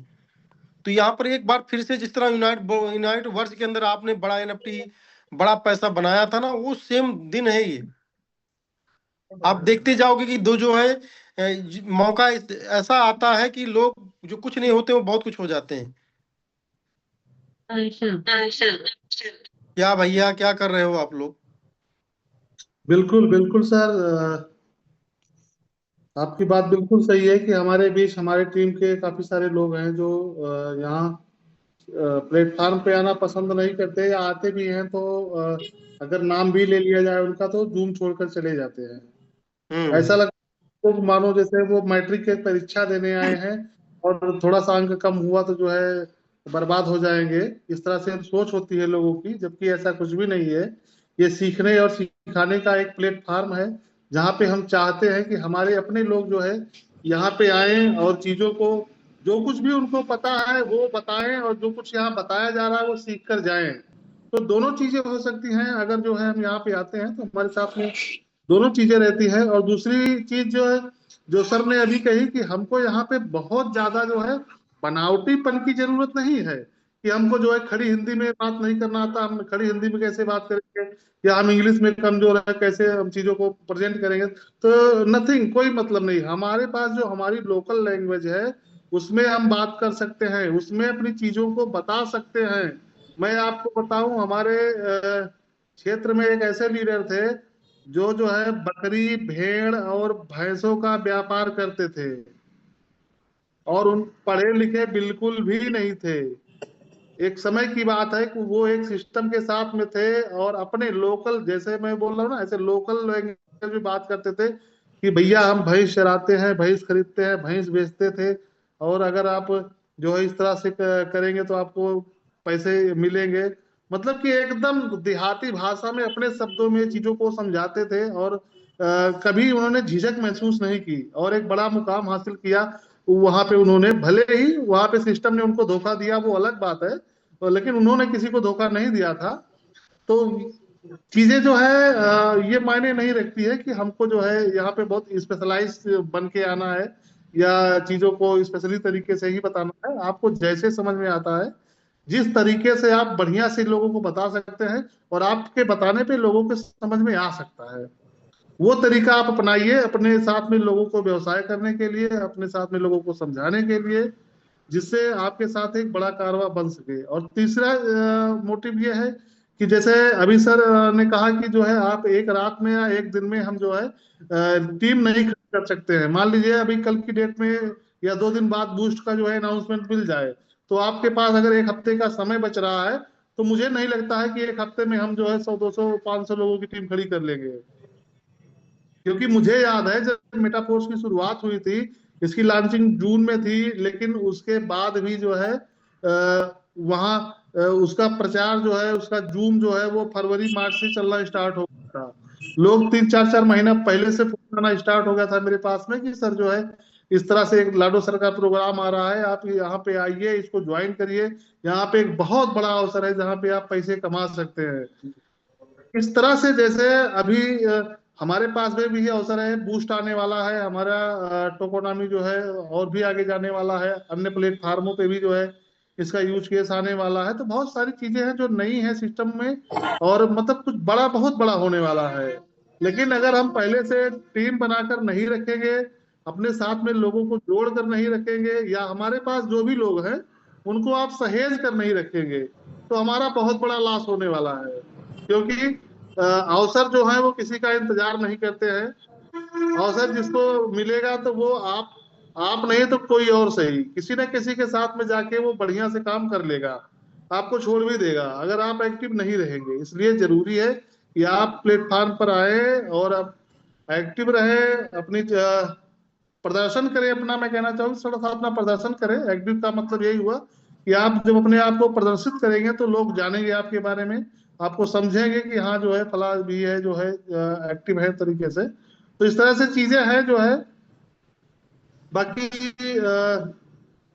तो यहाँ पर एक बार फिर से जिस तरह यूनाइट वर्ष के अंदर आपने बड़ा एनएफटी बड़ा पैसा बनाया था ना, वो सेम दिन है ये। आप देखते जाओगे कि दो जो है मौका ऐसा आता है कि लोग जो कुछ नहीं होते वो बहुत कुछ हो जाते हैं। क्या भैया क्या कर रहे हो आप लोग? बिल्कुल बिल्कुल सर, आपकी बात बिल्कुल सही है कि हमारे बीच हमारे टीम के काफी सारे लोग हैं जो यहाँ प्लेटफॉर्म पे आना पसंद नहीं करते, या आते भी हैं तो अगर नाम भी ले लिया जाए उनका तो जूम छोड़कर चले जाते हैं। ऐसा लगता है तो मानो जैसे वो मैट्रिक की परीक्षा देने आए हैं और थोड़ा सा अंक कम हुआ तो जो है बर्बाद हो जाएंगे, इस तरह से सोच होती है लोगों की, जबकि ऐसा कुछ भी नहीं है। ये सीखने और सिखाने का एक प्लेटफॉर्म है जहाँ पे हम चाहते हैं कि हमारे अपने लोग जो है यहाँ पे आए और चीजों को जो कुछ भी उनको पता है वो बताएं, और जो कुछ यहाँ बताया जा रहा है वो सीख कर जाएं। तो दोनों चीजें हो सकती हैं, अगर जो है हम यहाँ पे आते हैं तो हमारे साथ में दोनों चीजें रहती है। और दूसरी चीज जो है, जो सर ने अभी कही कि हमको यहाँ पे बहुत ज्यादा जो है बनावटीपन की जरूरत नहीं है, कि हमको जो है खड़ी हिंदी में बात नहीं करना आता, हम खड़ी हिंदी में कैसे बात करेंगे, या हम इंग्लिश में कमजोर है कैसे हम चीजों को प्रेजेंट करेंगे। तो नथिंग, कोई मतलब नहीं, हमारे पास जो हमारी लोकल लैंग्वेज है उसमें हम बात कर सकते हैं, उसमें अपनी चीजों को बता सकते हैं। मैं आपको बताऊं, हमारे क्षेत्र में एक ऐसे लीडर थे जो है बकरी भेड़ और भैंसों का व्यापार करते थे, और उन पढ़े लिखे बिल्कुल भी नहीं थे। एक समय की बात है कि वो एक सिस्टम के साथ में थे और अपने लोकल, जैसे मैं बोल रहा हूँ ना, ऐसे लोकल लैंग्वेज में बात करते थे कि भैया हम भैंस चराते हैं, भैंस खरीदते हैं, भैंस बेचते थे, और अगर आप जो है इस तरह से करेंगे तो आपको पैसे मिलेंगे। मतलब कि एकदम देहाती भाषा में अपने शब्दों में चीजों को समझाते थे, और कभी उन्होंने झिझक महसूस नहीं की, और एक बड़ा मुकाम हासिल किया वहां पे उन्होंने। भले ही वहां पे सिस्टम ने उनको धोखा दिया वो अलग बात है, लेकिन उन्होंने किसी को धोखा नहीं दिया था। तो चीजें जो है ये मायने नहीं रखती है कि हमको जो है यहाँ पे बहुत स्पेशलाइज बन के आना है या चीजों को स्पेशली तरीके से ही बताना है। आपको जैसे समझ में आता है, जिस तरीके से आप बढ़िया से लोगों को बता सकते हैं और आपके बताने पे लोगों के समझ में आ सकता है, वो तरीका आप अपनाइए अपने साथ में लोगों को व्यवसाय करने के लिए, अपने साथ में लोगों को समझाने के लिए, जिससे आपके साथ एक बड़ा कारवा बन सके। और तीसरा मोटिव ये है कि जैसे अभी सर ने कहा कि जो है आप एक रात में या एक दिन में हम जो है टीम नहीं खड़ी कर सकते हैं। मान लीजिए अभी कल की डेट में या 2 दिन बाद बूस्ट का जो है अनाउंसमेंट मिल जाए, तो आपके पास अगर एक हफ्ते का समय बच रहा है, तो मुझे नहीं लगता है कि एक हफ्ते में हम जो है 100 200 500 लोगों की टीम खड़ी कर लेंगे। क्योंकि मुझे याद है जब मेटाफोर्स की शुरुआत हुई थी, इसकी लॉन्चिंग जून में थी, लेकिन उसके बाद भी जो है वहाँ उसका प्रचार जो है, उसका जूम जो है वो फरवरी मार्च से चलना स्टार्ट हो गया था। लोग 3 4 महीना पहले से फोन आना स्टार्ट हो गया था मेरे पास में कि सर जो है इस तरह से एक लाडो सर का प्रोग्राम आ रहा है, आप यहाँ पे आइए, इसको ज्वाइन करिए, यहाँ पे एक बहुत बड़ा अवसर है जहाँ पे आप पैसे कमा सकते हैं। इस तरह से जैसे अभी हमारे पास में भी ये अवसर है, बूस्ट आने वाला है, हमारा टोकोनामी जो है और भी आगे जाने वाला है, अन्य प्लेटफार्मों पे भी जो है इसका यूज केस आने वाला है। तो बहुत सारी चीजें हैं जो नई है सिस्टम में, और मतलब कुछ बड़ा, बहुत बड़ा होने वाला है। लेकिन अगर हम पहले से टीम बनाकर नहीं रखेंगे, अपने साथ में लोगों को जोड़ कर नहीं रखेंगे, या हमारे पास जो भी लोग हैं उनको आप सहेज कर नहीं रखेंगे, तो हमारा बहुत बड़ा लॉस होने वाला है। क्योंकि अवसर जो है वो किसी का इंतजार नहीं करते हैं। अवसर जिसको मिलेगा तो वो आप नहीं तो कोई और सही, किसी न किसी के साथ में जाके वो बढ़िया से काम कर लेगा, आपको छोड़ भी देगा अगर आप एक्टिव नहीं रहेंगे। इसलिए जरूरी है कि आप प्लेटफॉर्म पर आए और आप एक्टिव रहे, अपनी प्रदर्शन करें अपना। मैं कहना चाहूंगा थोड़ा सा अपना प्रदर्शन करें। एक्टिव का मतलब यही हुआ कि आप जब अपने आप को प्रदर्शित करेंगे तो लोग जानेंगे आपके बारे में, आपको समझेंगे कि हाँ जो है फला भी है जो है एक्टिव है तरीके से। तो इस तरह से चीजें हैं जो है। बाकी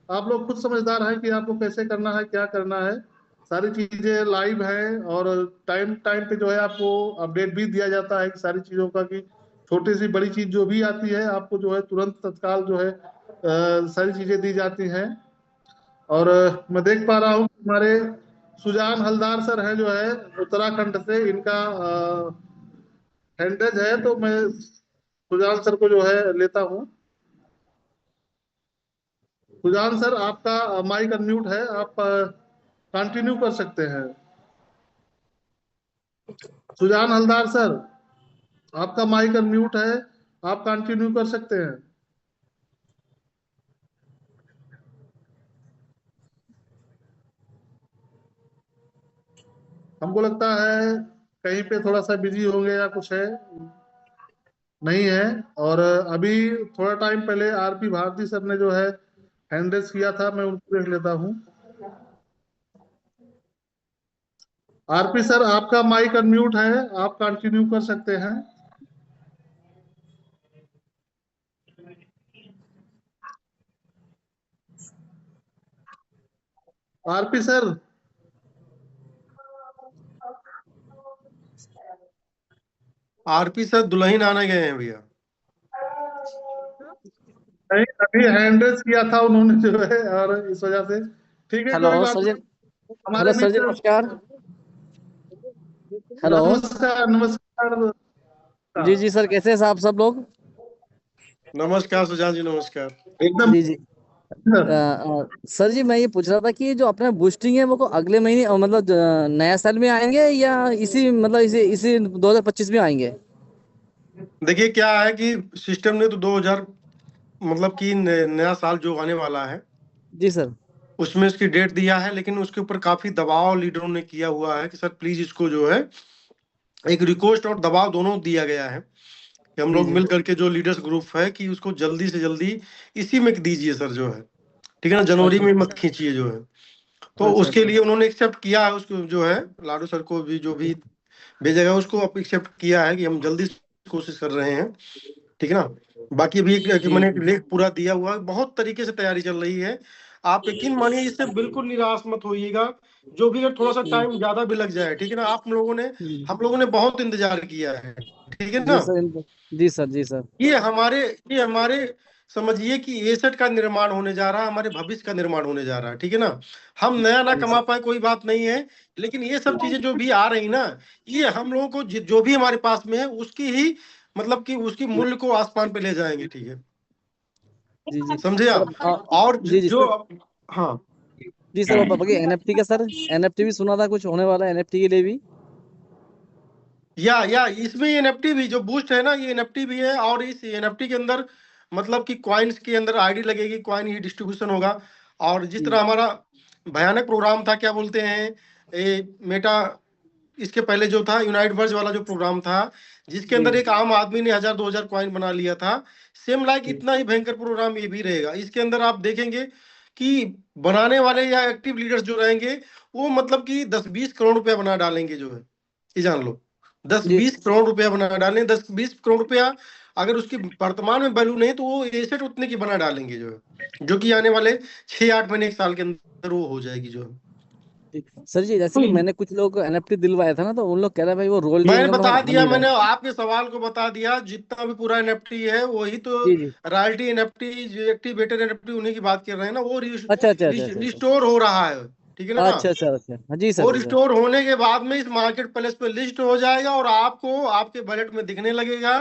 आप लोग खुद समझदार हैं कि आपको कैसे करना है, क्या करना है। सारी चीजें लाइव है और टाइम टाइम पे जो है आपको अपडेट भी दिया जाता है सारी चीजों का, कि छोटी सी बड़ी चीज जो भी आती है आपको जो है तुरंत तत्काल जो है सारी चीजें दी जाती हैं। और मैं देख पा रहा हूँ हमारे सुजान हलदार सर हैं जो है उत्तराखंड से, इनका हैंडेज है, तो मैं सुजान सर को जो है लेता हूँ। सुजान सर आपका माइक अनम्यूट है, आप कंटिन्यू कर सकते हैं। सुजान हलदार सर आपका माइक अनम्यूट है, आप कंटिन्यू कर सकते हैं। हमको लगता है कहीं पे थोड़ा सा बिजी होंगे या कुछ है, नहीं है। और अभी थोड़ा टाइम पहले आरपी भारती सर ने जो है हैंड रेस किया था, मैं उनको देख लेता हूँ। आरपी सर आपका माइक अनम्यूट है, आप कंटिन्यू कर सकते हैं। आरपी सर आरपी सर दुल्हन आने गए हैं भैया। नहीं, अभी हैंड रेस किया था उन्होंने जो है, और इस वजह से ठीक है, हेलो कोई बात सर जी। नहीं। हमारे हेलो सर जी, बीच नमस्कार। हेलो नमस्कार नमस्कार। जी जी सर, कैसे हैं साहब सब लोग? नमस्कार सुजान जी, नमस्कार। एकदम जी जी। सर जी, मैं ये पूछ रहा था कि जो अपना बूस्टिंग है वो को अगले महीने मतलब नया साल में आएंगे या इसी मतलब इसी 2025 में आएंगे? देखिए क्या है कि सिस्टम ने तो 2000 मतलब कि नया साल जो आने वाला है जी सर। उसमें इसकी डेट दिया है, लेकिन उसके ऊपर काफी दबाव लीडरों ने किया हुआ है कि सर प्लीज इसको जो है एक रिक्वेस्ट और दबाव दोनों दिया गया है कि हम जी लोग जी। मिल करके जो लीडर्स ग्रुप है कि उसको जल्दी से जल्दी इसी में दीजिए सर जो है, ठीक है ना, जनवरी में मत खींचिए जो है। तो अच्छा उसके अच्छा। लिए उन्होंने एक्सेप्ट किया है, उसको जो है लाडू सर को भी जो भी भेजेगा उसको अब एक्सेप्ट किया है कि हम जल्दी कोशिश कर रहे हैं, ठीक है ना। बाकी भी कि जी मैंने एक जी। लेख पूरा दिया हुआ है, बहुत तरीके से तैयारी चल रही है। आप यकीन मानिए इससे बिल्कुल निराश मत होइएगा, जो भी है थोड़ा सा टाइम ज्यादा भी लग जाए, ठीक है ना। हम लोगों ने बहुत इंतजार किया है, ठीक है जी ना। सर, जी सर, जी सर। ये हमारे समझिए कि एसेट का निर्माण होने जा रहा है, हमारे भविष्य का निर्माण होने जा रहा है, ठीक है ना। हम नया ना कमा पाए कोई बात नहीं है, लेकिन ये सब चीजें जो भी आ रही ना, ये हम लोगों को जो भी हमारे पास में है उसकी ही मतलब कि उसकी मूल्य को आसमान पे ले जाएंगे, ठीक है, जी जी समझे सर। आप। और जी जी जो सर। हाँ जी सर, बाकी एनएफटी का सर, एनएफटी भी सुना था कुछ होने वाला है एनएफटी के लिए भी। या इसमें एनएफटी भी जो बूस्ट है ना, ये एनएफटी भी है। और इस एनएफटी के अंदर मतलब कि कॉइन्स के अंदर आईडी लगेगी, कॉइन ही डिस्ट्रीब्यूशन होगा। और जिस तरह हमारा भयानक प्रोग्राम था, क्या बोलते हैं ये मेटा, इसके पहले जो था यूनाइट वर्ज वाला जो प्रोग्राम था, जिसके अंदर एक आम आदमी ने 1000-2000 कॉइन बना लिया था, सेम लाइक इतना ही भयंकर प्रोग्राम ये भी रहेगा। इसके अंदर आप देखेंगे कि बनाने वाले या एक्टिव लीडर्स जो रहेंगे वो मतलब कि 10-20 करोड़ रुपया बना डालेंगे, जो है ये जान लो, 10-20 करोड़ रुपया बना डालें। 10-20 करोड़ रुपया अगर उसकी वर्तमान में वैल्यू नहीं तो वो एसेट उतने की बना डालेंगे, जो है जो कि आने वाले 6-8 महीने 1 साल के अंदर वो हो जाएगी, जो है। सर जी, जैसे कि मैंने कुछ लोग एनएफटी दिलवाया था ना, तो उन लोग कह रहे हैं भाई वो रोयल्टी मैंने इनकम बता आ दिया, नहीं रहा मैंने है। आपके सवाल को बता दिया, जितना भी पूरा एनएफटी है वही तो जी जी। रॉयल्टी एनएफटी जो एक्टिवेटेड एनएफटी उन्हीं की बात कर रहे हैं ना, वो अच्छा अच्छा अच्छा अच्छा अच्छा। रिस्टोर हो रहा है, ठीक है ना। अच्छा अच्छा अच्छा, हाँ जी सर, वो जी सर। रिस्टोर होने के बाद में इस मार्केट प्लेस पे लिस्ट हो जाएगा और आपको आपके बजट में दिखने लगेगा।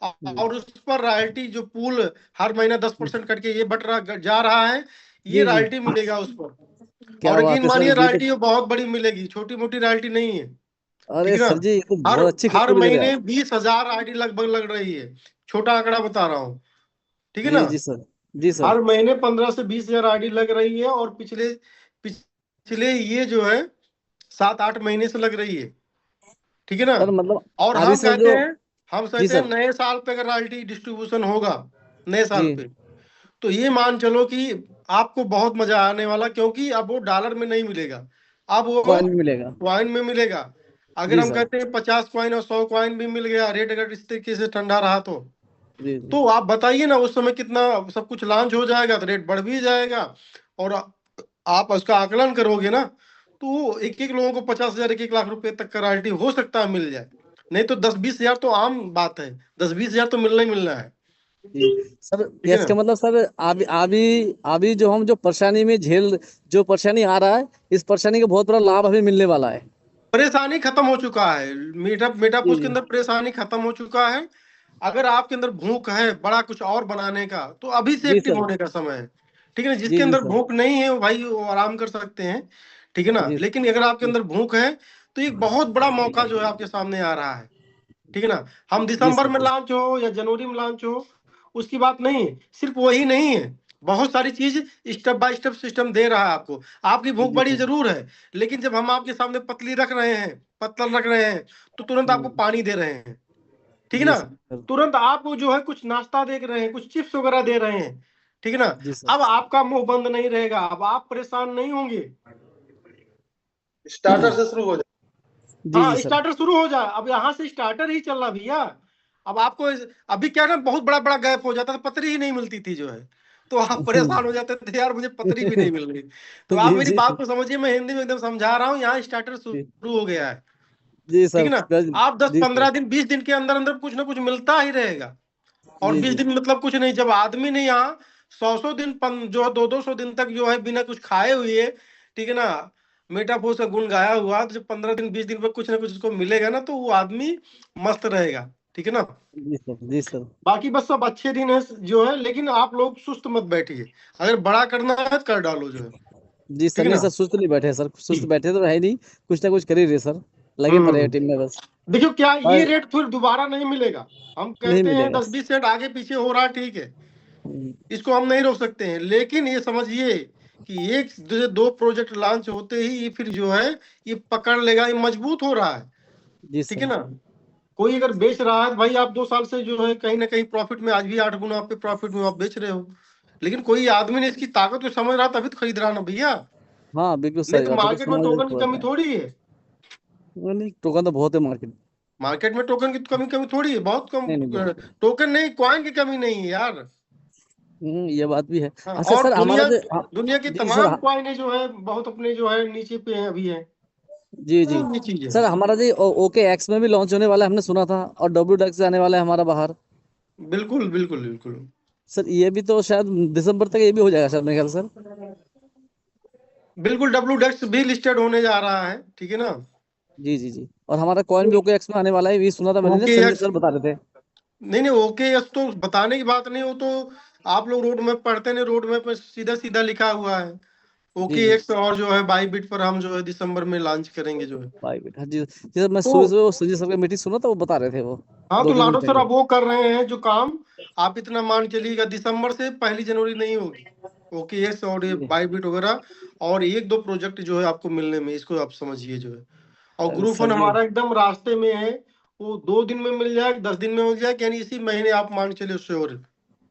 और उस पर रॉयल्टी जो पूल हर महीना 10% करके ये बट रहा जा रहा है, ये जी जी। रॉयल्टी मिलेगा उस पर। क्या और बात यकीन है सर, मानिए ये तो। रॉयल्टी बहुत बड़ी मिलेगी, छोटी मोटी रॉयल्टी नहीं है, ठीक अरे है ना। सर जी, ये तो हर बहुत अच्छी हर खबर दे रहे हैं महीने आप। 20,000 आईडी लगभग लग रही है, छोटा आंकड़ा बता रहा हूँ, ठीक है ना। जी जी सर। जी सर। हर महीने 15 से 20,000 आईडी लग रही है, और पिछले ये जो है 7-8 महीने से लग रही है, ठीक है ना। सर मतलब और अभी सर जो। हम जी कहते हैं सर। नए साल पे अगर रॉयल्टी डिस्ट्रीब्यूशन होगा नए साल जी। पे, तो ये मान चलो कि आपको बहुत मजा आने वाला, क्योंकि अब वो डॉलर में नहीं मिलेगा, अब वो कॉइन भी मिलेगा। कॉइन में मिलेगा। अगर जी हम सर। कहते हैं 50 कॉइन और 100 कॉइन भी मिल गया, रेट अगर इस तरीके से ठंडा रहा जी जी। तो आप बताइए ना, उस समय कितना सब कुछ लॉन्च हो जाएगा तो रेट बढ़ भी जाएगा। और आप उसका आकलन करोगे ना, तो एक एक लोगों को 50,000 1-1 लाख रुपए तक का रॉयल्टी हो सकता है मिल जाए। नहीं तो 10-20 हजार तो आम बात है, 10-20 हजार तो मिलना ही मिलना है, जी सर, ठीक है इसका ना। मतलब सर अभी अभी अभी जो हम जो परेशानी में जो परेशानी आ रहा है, इस परेशानी का बहुत बड़ा लाभ अभी मिलने वाला है। परेशानी खत्म हो चुका है, जी मेटापोज के जी। अंदर परेशानी खत्म हो चुका है। अगर आपके अंदर भूख है बड़ा कुछ और बनाने का, तो अभी से जी एक्टिव सर। होने का समय है, ठीक है ना। जी जिसके जी अंदर सर। भूख नहीं है वो भाई वो आराम कर सकते हैं, ठीक है ना। जी लेकिन अगर आपके अंदर भूख है तो एक बहुत बड़ा मौका जो है आपके सामने आ रहा है, ठीक है ना। हम जी दिसंबर सर। में लॉन्च हो या जनवरी में लॉन्च हो उसकी बात नहीं है, सिर्फ वही नहीं है, बहुत सारी चीज स्टेप बाय स्टेप सिस्टम दे रहा है आपको। आपकी भूख जी बड़ी सर। जरूर है, लेकिन जब हम आपके सामने पतली रख रहे हैं, पतला रख रहे हैं, तो तुरंत आपको पानी दे रहे हैं, ठीक है जी ना। सर। तुरंत आपको जो है कुछ नाश्ता दे रहे हैं, कुछ चिप्स वगैरह दे रहे हैं, ठीक है ना। जी सर। अब आपका मुंह बंद नहीं रहेगा, अब आप परेशान नहीं होंगे। स्टार्टर से शुरू हो जाए। जी जी हाँ सर। स्टार्टर शुरू हो जाए, अब यहाँ से स्टार्टर ही चल रहा भैया। अब आपको अभी क्या ना बहुत बड़ा बड़ा गैप हो जाता था, पतरी ही नहीं मिलती थी, जो है तो आप परेशान हो जाते थे यार मुझे पतरी भी नहीं मिल रही। तो आप जी मेरी जी बात को समझिए, मैं हिंदी में एकदम समझा रहा हूँ, यहाँ स्टार्टर जी। शुरू हो गया है, जी ठीक सर। है ना। आप दस जी सर। पंद्रह दिन 20 दिन के अंदर अंदर कुछ ना कुछ मिलता ही रहेगा। और जी 20 जी। दिन मतलब कुछ नहीं, जब आदमी ने यहाँ 100-100 दिन जो है 200-200 दिन तक जो है बिना कुछ खाए हुए, ठीक है ना, मेटाफोर्स का गुण गाया हुआ, तो जब 15 दिन 20 दिन पर कुछ ना कुछ उसको मिलेगा ना, तो वो आदमी मस्त रहेगा, ठीक है ना। जी सर। जी सर। बाकी बस सब अच्छे दिन है जो है, लेकिन आप लोग सुस्त मत बैठिए, अगर बड़ा करना है तो कर डालो, जो है जी ठीक सर, है नहीं ना। सर, सुस्त नहीं बैठे सर, सुस्त ठीक। बैठे तो है नहीं, कुछ ना कुछ कर ही रहे सर, लगे पड़े हैं हम्म टीम में बस। देखियो क्या ये और रेट फिर दोबारा नहीं मिलेगा। हम नहीं कहते हैं मिलेगा। 10-20 सेंट आगे पीछे हो रहा है, ठीक है, हम्म। इसको हम नहीं रोक सकते हैं, लेकिन ये समझिए कि एक दो प्रोजेक्ट लॉन्च होते ही ये फिर जो है ये पकड़ लेगा, ये मजबूत हो रहा है, जी ठीक सर। है ना। कोई अगर बेच रहा है तो भाई आप 2 साल से जो है कहीं ना कहीं प्रॉफिट में, आज भी 8 गुना आप पे प्रॉफिट में आप बेच रहे हो, लेकिन कोई आदमी ने इसकी ताकत को समझ रहा तभी तो खरीद रहा ना भैया। हाँ बिल्कुल नहीं सही तो बात है, कुछ मार्केट में समझ टोकन की थोड़ा कमी सा। थोड़ी है, नहीं, टोकन तो बहुत है मार्केट। मार्केट में टोकन की कमी कमी थोड़ी है, बहुत कम। नहीं नहीं, बहुत। टोकन नहीं, कॉइन की कमी नहीं है यार, ये बात भी है। हाँ, अच्छा और सर, हमारा दुनिया जो दुनिया की जी सर, तमाम कॉइनें जो है बहुत अपने जो है नीचे पे हैं, अभी है। जी जी ये चीज है। सर, हमारा जो ओके एक्स में भी लॉन्च होने वाला है, हमने सुना था, और डब्ल्यू डेक्स आने वाला है हमारा बाहर। बिल्कुल बिल्कुल बिल्कुल। सर ये भी तो शायद दिसंबर तक ये भी हो जाएगा सर, मेरे ख्याल सर। बिल्कुल डब्ल्यू डेक्स भी लिस्टेड होने जा रहा है, ठीक है ना। जी जी जी, और हमारा कॉइन भी ओके एक्स में आने वाला है, ये सुना था मैंने, ओके संजय एक्स, सर बता रहे थे। नहीं नहीं, ओके एक्स तो बताने की बात नहीं, वो तो आप लोग रोड मैप पढ़ते नहीं, रोड मैप में सीधा सीधा लिखा हुआ है जी ओके जी एक्स, और जो है बाई बिट पर हम जो है दिसंबर में लॉन्च करेंगे जो है। भाई बेटा जी जी सर, मैं तो सुबह सुबह वो संजय सर का मीटिंग सुना था, वो बता रहे थे वो हाँ, तो 2-3 दिन लाडो सर पहले। अब वो कर रहे हैं जो काम, आप इतना मान चलिएगा दिसंबर से 1 जनवरी नहीं होगी ओके एक्स और ये जी। बाई बिट वगैरह, और एक दो प्रोजेक्ट जो है आपको मिलने में, इसको आप समझिए जो है। और अरे ग्रुप वन सर जी, हमारा एकदम रास्ते में है, वो 2 दिन में मिल जाए, 10 दिन में मिल जाए, यानी इसी महीने आप मान चलिए उससे और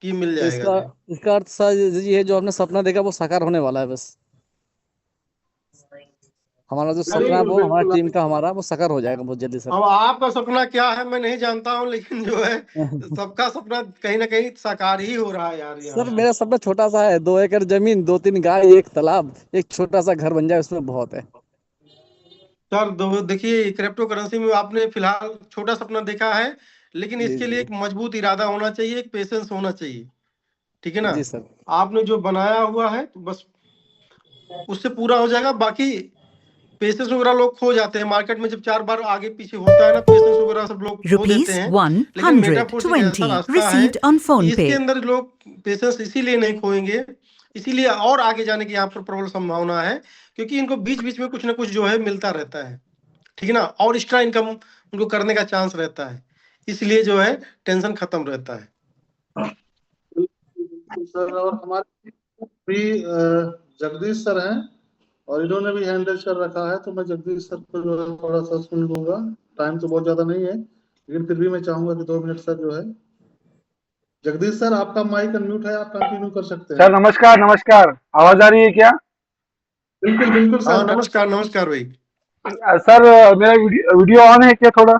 की मिल तो जाएगा इसका जो है। इसका अर्थ सर ये जो आपने सपना देखा वो साकार होने वाला है बस। हमारा जो सपना है बिल्कुल वो हमारा बिल्कुल। टीम का, हमारा वो साकार हो जाएगा बहुत जल्दी सर। अब आपका सपना क्या है मैं नहीं जानता हूँ, लेकिन जो है सबका सपना कहीं ना कहीं साकार ही हो रहा है यार यहाँ सर पे। मेरा सपना छोटा सा है, 2 एकड़ जमीन, 2-3 गाय, एक तालाब, एक छोटा सा घर बन जाए, उसमें बहुत है। सर देखिए, क्रिप्टो करेंसी में आपने फिलहाल छोटा सपना देखा है, लेकिन जी इसके लिए जी एक मजबूत इरादा होना चाहिए, एक पेशेंस होना चाहिए, ठीक है ना। जी सर। आपने जो बनाया हुआ है तो बस उससे पूरा हो जाएगा। बाकी पेशेंस वगैरह लोग खो जाते हैं मार्केट में, जब 4 बार आगे पीछे होता है ना, पेशेंस वगैरह सब लोग खो देते Rupees हैं। लेकिन मेटाफोर्स एक ऐसा 120 रास्ता है received on कि phone इसके pay. अंदर लोग पेशेंस इसीलिए नहीं खोएंगे, इसीलिए और आगे जाने की यहाँ पर प्रबल संभावना है, क्योंकि इनको बीच बीच में कुछ ना कुछ जो है मिलता रहता है, ठीक है ना, और एक्स्ट्रा इनकम उनको करने का चांस रहता है, इसलिए जो है टेंशन खत्म रहता है। सर, और हमारे भी जगदीश सर हैं, और इन्होंने भी हैंडल कर रखा है, तो मैं जगदीश सर को जो है थोड़ा सा सुन लूंगा। टाइम तो बहुत ज्यादा नहीं है, लेकिन फिर भी मैं चाहूंगा कि 2 मिनट सर जो है। जगदीश सर, आपका माइक अनम्यूट है, आप कंटिन्यू कर सकते हैं। सर नमस्कार नमस्कार, आवाज आ रही है क्या? बिल्कुल बिल्कुल हाँ, सर। नमस्कार नमस्कार भाई। सर मेरा वीडियो ऑन है क्या? थोड़ा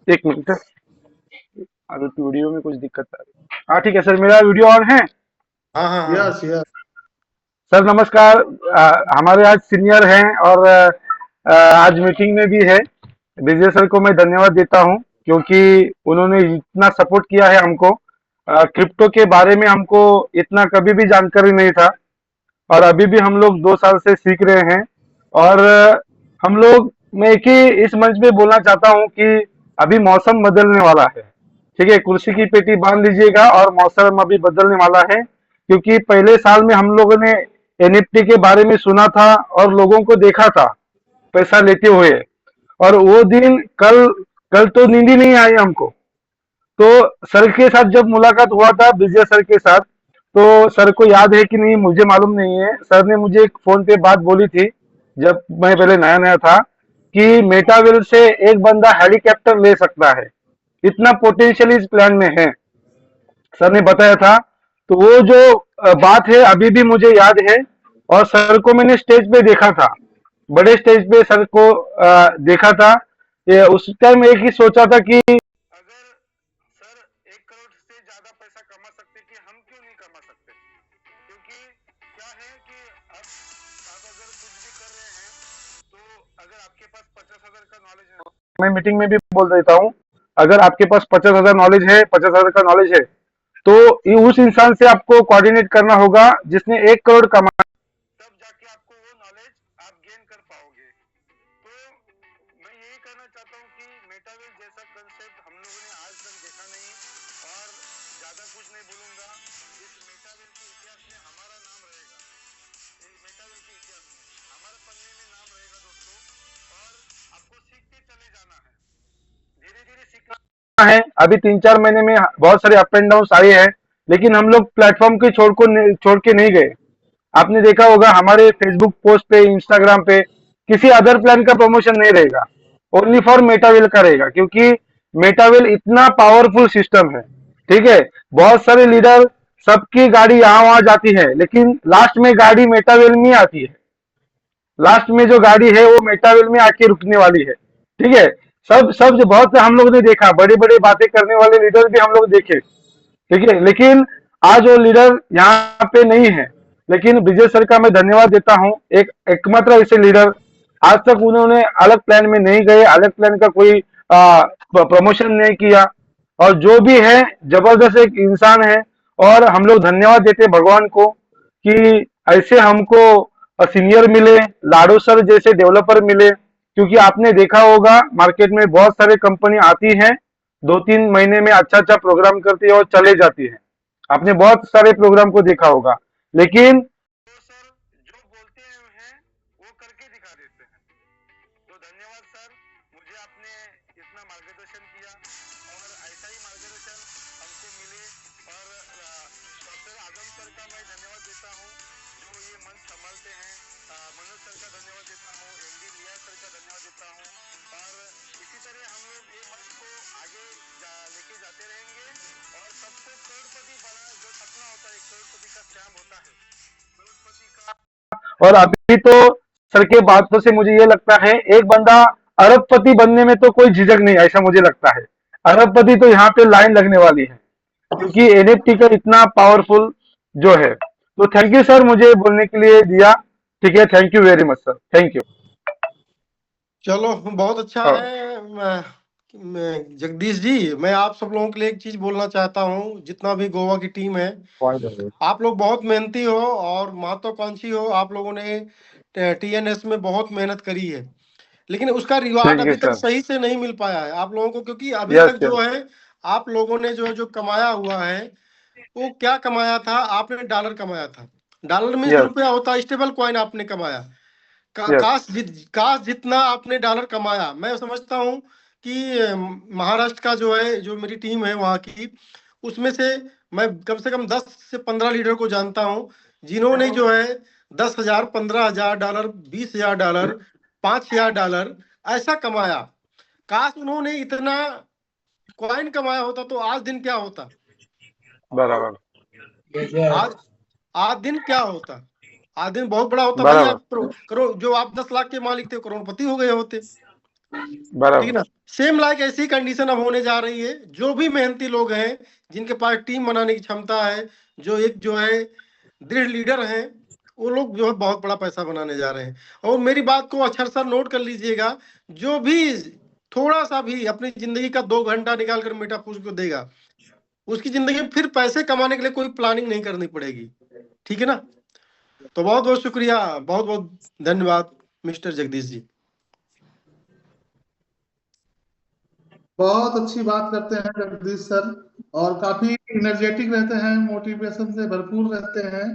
एक मिनट, अभी तो वीडियो में कुछ दिक्कत आ रही है। हाँ ठीक है सर, मेरा वीडियो ऑन है। हाँ हाँ हाँ। Yes yes. सर नमस्कार। हमारे आज सीनियर हैं और आज मीटिंग में भी है। विजय सर को मैं धन्यवाद देता हूं, क्योंकि उन्होंने इतना सपोर्ट किया है हमको। क्रिप्टो के बारे में हमको इतना कभी भी जानकारी नहीं था, और अभी भी हम लोग 2 साल से सीख रहे हैं। और हम लोग, मैं एक ही इस मंच पे बोलना चाहता हूं कि अभी मौसम बदलने वाला है, ठीक है। कुर्सी की पेटी बांध लीजिएगा, और मौसम अभी बदलने वाला है, क्योंकि पहले साल में हम लोगों ने एनएफटी के बारे में सुना था और लोगों को देखा था पैसा लेते हुए, और वो दिन कल कल तो नींद ही नहीं आई हमको। तो सर के साथ जब मुलाकात हुआ था, विजय सर के साथ, तो सर को याद है कि नहीं मुझे मालूम नहीं है, सर ने मुझे एक फोन पे बात बोली थी जब मैं पहले नया नया था, कि मेटावेल से एक बंदा हेलीकॉप्टर ले सकता है, इतना पोटेंशियल इस प्लान में है, सर ने बताया था। तो वो जो बात है अभी भी मुझे याद है। और सर को मैंने स्टेज पे देखा था, बड़े स्टेज पे सर को देखा था। ये उस टाइम एक ही सोचा था कि अगर सर 1 करोड़ से ज्यादा पैसा कमा सकते कि हम क्यों नहीं कमा सकते, क्योंकि क्या है कि अब आप अगर कुछ भी कर रहे हैं, तो अगर आपके पास 50,000 का नॉलेज है, मैं मीटिंग में भी बोल देता हूँ, अगर आपके पास 50,000 नॉलेज है, 50,000 का नॉलेज है, तो उस इंसान से आपको कोऑर्डिनेट करना होगा जिसने 1 करोड़ कमाया, तब जाके आपको वो नॉलेज आप गेन कर पाओगे। तो मैं यही कहना चाहता हूँ कि मेटावेल जैसा कंसेप्ट हम लोगों ने आज तक देखा नहीं, और ज्यादा कुछ नहीं बोलूंगा। इस मेटावेल के इतिहास में हमारा नाम रहेगा, इस मेटावेल के इतिहास में हमारे पन्ने में नाम रहेगा दोस्तों। और आपको सीखते चले जाना है, धीरे धीरे सीखना है। अभी 3-4 महीने में बहुत सारे अप एंड डाउन आए हैं, लेकिन हम लोग प्लेटफॉर्म के छोड़ के नहीं गए। आपने देखा होगा हमारे फेसबुक पोस्ट पे, इंस्टाग्राम पे किसी अदर प्लान का प्रमोशन नहीं रहेगा, ओनली फॉर मेटावेल का रहेगा, क्योंकि मेटावेल इतना पावरफुल सिस्टम है, ठीक है। बहुत सारे लीडर, सबकी गाड़ी यहाँ वहां जाती है, लेकिन लास्ट में गाड़ी मेटावेल में आती है। लास्ट में जो गाड़ी है वो मेटावेल में आके रुकने वाली है, ठीक है। सब सब जो बहुत से हम लोग ने देखा, बड़े बड़े बातें करने वाले लीडर भी हम लोग देखे, ठीक है, लेकिन आज वो लीडर यहाँ पे नहीं है, लेकिन विजय सर का मैं धन्यवाद देता हूँ। एक एकमात्र ऐसे लीडर, आज तक उन्होंने अलग प्लान में नहीं गए, अलग प्लान का कोई प्रमोशन नहीं किया, और जो भी है जबरदस्त एक इंसान है। और हम लोग धन्यवाद देते हैं भगवान को कि ऐसे हमको सीनियर मिले, लाडो सर जैसे डेवलपर मिले। क्योंकि आपने देखा होगा मार्केट में बहुत सारे कंपनी आती हैं, 2-3 महीने में अच्छा अच्छा प्रोग्राम करती है और चले जाती है। आपने बहुत सारे प्रोग्राम को देखा होगा, लेकिन तो सर जो बोलते हैं वो करके दिखा देते हैं। तो धन्यवाद सर, मुझे आपने इतना मार्गदर्शन किया और ऐसा ही मार्गदर्शन हमको मिले। और डॉक्टर आजम सर का मैं धन्यवाद देता हूँ जो ये मंच संभालते हैं। मनोज सर का धन्यवाद देता हूँ, एमडी लिया सर का धन्यवाद देता हूँ। और इसी तरह हम लोग ये मंच को आगे लेके जाते रहेंगे और सबको करोड़पति बना, जो सपना होता है करोड़पति का स्कैम होता है, करोड़पति का। और अभी तो सर के बातों से मुझे ये लगता है एक बंदा अरबपति बनने में तो कोई झिझक नहीं, ऐसा मुझे लगता है। अरबपति तो यहाँ पे लाइन लगने वाली है, क्योंकि एनएफटी का इतना पावरफुल जो है। तो थैंक यू सर मुझे बोलने के लिए दिया। ठीक है, thank you very much sir, thank you. चलो बहुत अच्छा है। जगदीश जी, मैं आप सब लोगों के लिए एक चीज बोलना चाहता हूँ, जितना भी गोवा की टीम है, आप लोग बहुत मेहनती हो और महत्वाकांक्षी हो। आप लोगों ने टीएनएस में बहुत मेहनत करी है, लेकिन उसका रिवार्ड अभी तक सही से नहीं मिल पाया है आप लोगों को। क्योंकि अभी तक जो है आप लोगों ने जो कमाया हुआ है वो क्या कमाया था, आपने डॉलर कमाया था। डॉलर में रुपया होता, स्टेबल कॉइन आपने कमाया। काश जितना आपने डॉलर कमाया। मैं समझता हूँ कि महाराष्ट्र का जो है, जो मेरी टीम है वहां की, उसमें से मैं कम से कम 10 से 15 लीडर को जानता हूँ जिन्होंने जो है 10,000, 15,000 डॉलर, 20,000 डॉलर, 5,000 डॉलर ऐसा कमाया। काश उन्होंने इतना कॉइन कमाया होता तो आज दिन क्या होता। बराबर। आज दिन क्या होता, आज दिन बहुत बड़ा होता भैया। करोड़, जो आप 10 लाख के मालिक थे, करोड़पति हो गए होते। ठीक है ना। सेम लाइक ऐसी कंडीशन अब होने जा रही है। जो भी मेहनती लोग हैं, जिनके पास टीम बनाने की क्षमता है, जो है दृढ़ लीडर हैं, वो लोग जो है बहुत बड़ा पैसा बनाने जा रहे हैं। और मेरी बात को अक्षर सर नोट कर लीजिएगा, जो भी थोड़ा सा भी अपनी जिंदगी का 2 घंटा निकाल कर मीठा पूछ को देगा, उसकी जिंदगी में फिर पैसे कमाने के लिए कोई प्लानिंग नहीं करनी पड़ेगी। ठीक है ना। तो बहुत बहुत शुक्रिया, बहुत बहुत धन्यवाद मिस्टर जगदीश जी। बहुत अच्छी बात करते हैं जगदीश सर, और काफी एनर्जेटिक रहते हैं, मोटिवेशन से भरपूर रहते हैं।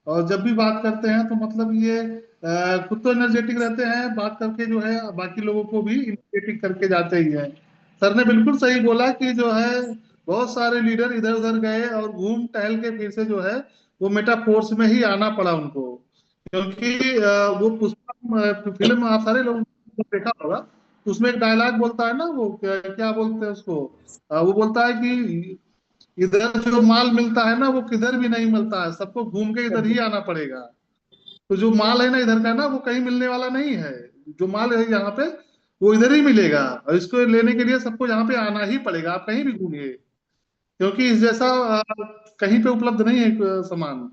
और जब भी बात करते हैं तो मतलब ये खुद तो एनर्जेटिक रहते हैं, बात करके जो है बाकी लोगों को भी एनर्जेटिक करके जाते ही हैं। सर ने बिल्कुल सही बोला कि जो है बहुत सारे लीडर इधर उधर गए और घूम टहल के फिर से जो है वो मेटाफोर्स में ही आना पड़ा उनको। क्योंकि वो पुष्पा फिल्म आप सारे लोगों ने देखा होगा, उसमें एक डायलॉग बोलता है ना, वो क्या बोलते हैं उसको, वो बोलता है कि इधर जो माल मिलता है ना वो किधर भी नहीं मिलता है, सबको घूम के इधर ही आना पड़ेगा। तो जो माल है ना इधर का ना, वो कहीं मिलने वाला नहीं है। जो माल है यहाँ पे वो इधर ही मिलेगा, और इसको लेने के लिए सबको यहाँ पे आना ही पड़ेगा, आप कहीं भी घूमिए, क्योंकि इस जैसा कहीं पे उपलब्ध नहीं है सामान।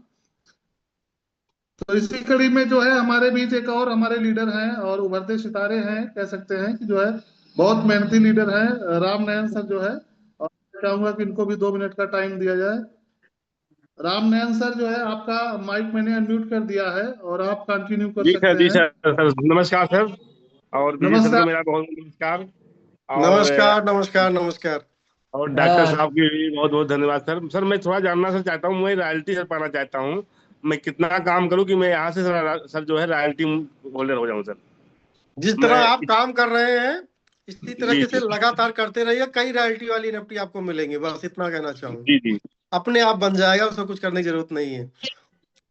तो इसी कड़ी में जो है हमारे बीच एक और हमारे लीडर हैं और उभरते सितारे हैं, कह सकते हैं कि जो है बहुत मेहनती लीडर हैं, राम नयन सर जो है। और चाहूंगा कि इनको भी 2 मिनट का टाइम दिया जाए। राम नयन सर जो है, आपका माइक मैंने अनम्यूट कर दिया है और आप कंटिन्यू कर सकते हैं। जी सर, नमस्कार सर। और विजय सर को मेरा बहुत नमस्कार। नमस्कार नमस्कार नमस्कार। और डॉक्टर साहब की भी बहुत बहुत धन्यवाद सर। सर मैं थोड़ा जानना सर चाहता हूँ, मैं रॉयल्टी सर पाना चाहता हूँ। मैं कितना काम करूँ कि मैं यहाँ से सर जो है रॉयल्टी होल्डर हो जाऊँ सर। जिस तरह आप काम कर रहे हैं इसी तरह से लगातार करते रहिए, कई रॉयल्टी वाली एनएफटी आपको मिलेंगे, बस इतना कहना चाहूंगा। जी, अपने आप बन जाएगा, उसको कुछ करने की जरूरत नहीं है।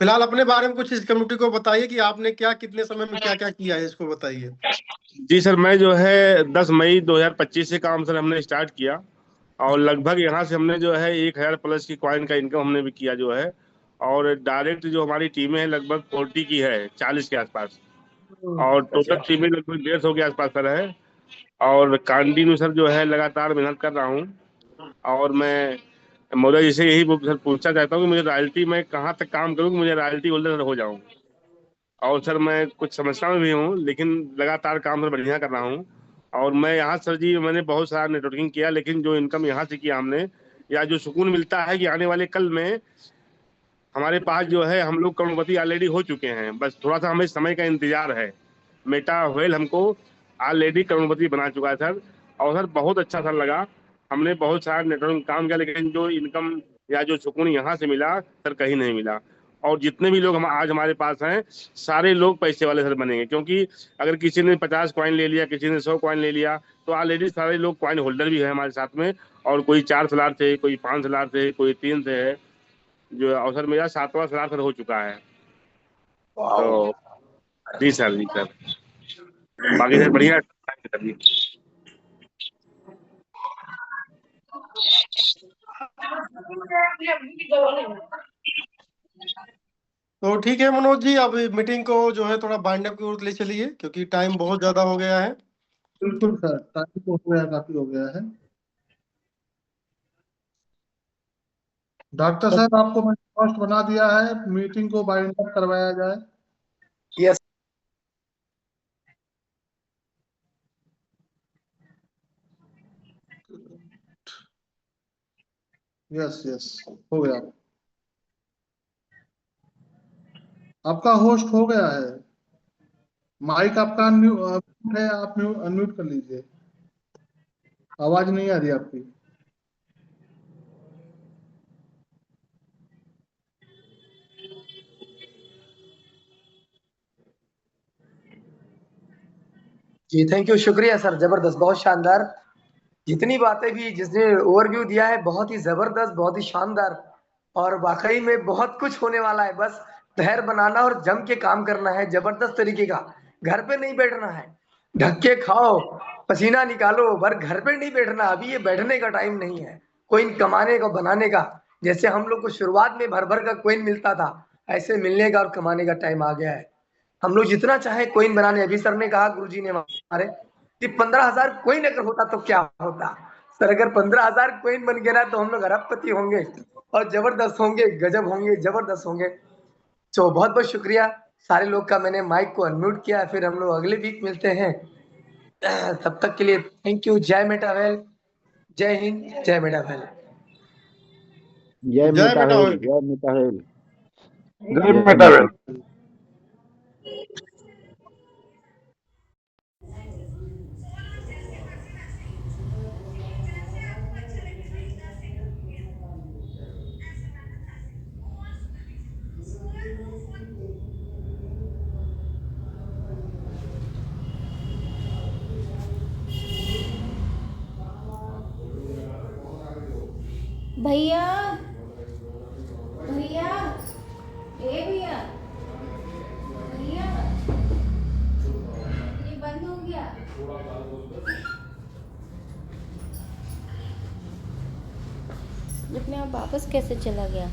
फिलहाल अपने बारे में कुछ इस कम्युनिटी को बताइए कि आपने क्या, कितने समय में क्या क्या किया है, इसको बताइए। जी सर, मैं जो है 10 मई 2025 से काम सर हमने स्टार्ट किया, और लगभग यहाँ से हमने जो है 1000 प्लस की कॉइन का इनकम हमने भी किया जो है। और डायरेक्ट जो हमारी टीमें है लगभग 40 की है, 40 के आसपास, और टोटल टीमें लगभग 150 के आसपास सर है। और कंटिन्यू सर जो है लगातार मेहनत कर रहा हूँ। और मैं महोदय जी से यही सर पूछना चाहता हूँ कि मुझे रॉयल्टी में कहाँ तक काम करूँ कि मुझे रॉयल्टी होल्डर हो जाऊँ। और सर मैं कुछ समस्या में भी हूँ, लेकिन लगातार काम सर बढ़िया कर रहा हूँ। और मैं यहाँ सर जी मैंने बहुत सारा नेटवर्किंग किया, लेकिन जो इनकम यहाँ से किया हमने, या जो सुकून मिलता है कि आने वाले कल में हमारे पास जो है हम लोग करोड़पति ऑलरेडी हो चुके हैं, बस थोड़ा सा हमें समय का इंतजार है। मेटा वेल हमको ऑलरेडी करोड़पति बना चुका है सर। और सर बहुत अच्छा सर लगा, हमने बहुत सारा नेटवर्क काम किया, लेकिन जो इनकम या जो सुकून यहाँ से मिला सर कहीं नहीं मिला। और जितने भी लोग हम आज हमारे पास हैं सारे लोग पैसे वाले सर बनेंगे, क्योंकि अगर किसी ने 50 कॉइन ले लिया, किसी ने 100 कॉइन ले लिया, तो ऑलरेडी सारे लोग कॉइन होल्डर भी है हमारे साथ में। और कोई 4 सलार थे, कोई 5 सलार थे, कोई 3 से है, जो अवसर मेरा 7वां सलार सर हो चुका है। तो जी सर, जी सर, बाकी सर बढ़िया सर जी। तो ठीक है मनोज जी, अब मीटिंग को जो है थोड़ा बाइंड अप की ओर ले चलिए, क्योंकि टाइम बहुत ज्यादा हो गया है। बिल्कुल सर, टाइम तो हो गया, काफी हो गया है। डॉक्टर साहब आपको मैंने फर्स्ट बना दिया है, मीटिंग को बाइंड अप करवाया जाए। यस यस यस, हो गया। आपका होस्ट हो गया है। माइक आपका अनम्यूट है, आप अनम्यूट कर लीजिए। आवाज नहीं आ रही आपकी। जी, थैंक यू, शुक्रिया सर, जबरदस्त, बहुत शानदार। जितनी बातें भी जिसने ओवरव्यू दिया है, बहुत ही जबरदस्त, बहुत ही शानदार, और वाकई में बहुत कुछ होने वाला है। बस धैर्य बनाना और जम के काम करना है, जबरदस्त तरीके का। घर पे नहीं बैठना है, ढक के खाओ, पसीना निकालो, पर घर पे नहीं बैठना। अभी ये बैठने का टाइम नहीं है, कोइन कमाने का, बनाने का। जैसे हम लोग को शुरुआत में भर भर का कोइन मिलता था, ऐसे मिलने का और कमाने का टाइम आ गया है। हम लोग जितना चाहे कोइन बनाने। अभी सर ने कहा, गुरुजी ने हमारे, कि 15,000 कोइन अगर होता तो क्या होता। सर अगर 15,000 कोइन बन गया ना, तो हम लोग अरबपति होंगे, और जबरदस्त होंगे, गजब होंगे, जबरदस्त होंगे। तो बहुत बहुत शुक्रिया सारे लोग का। मैंने माइक को अनम्यूट किया, फिर हम लोग अगले वीक मिलते हैं। तब तक के लिए थैंक यू। जय मेटावेल, जय हिंद, जय मेटावेल। जय जय मेटावेल, मेटावेल। जय मेटावेल, जय जय मेटावेल। भैया भैया, ए भैया भैया, ये बंद हो गया। अपने आप वापस कैसे चला गया?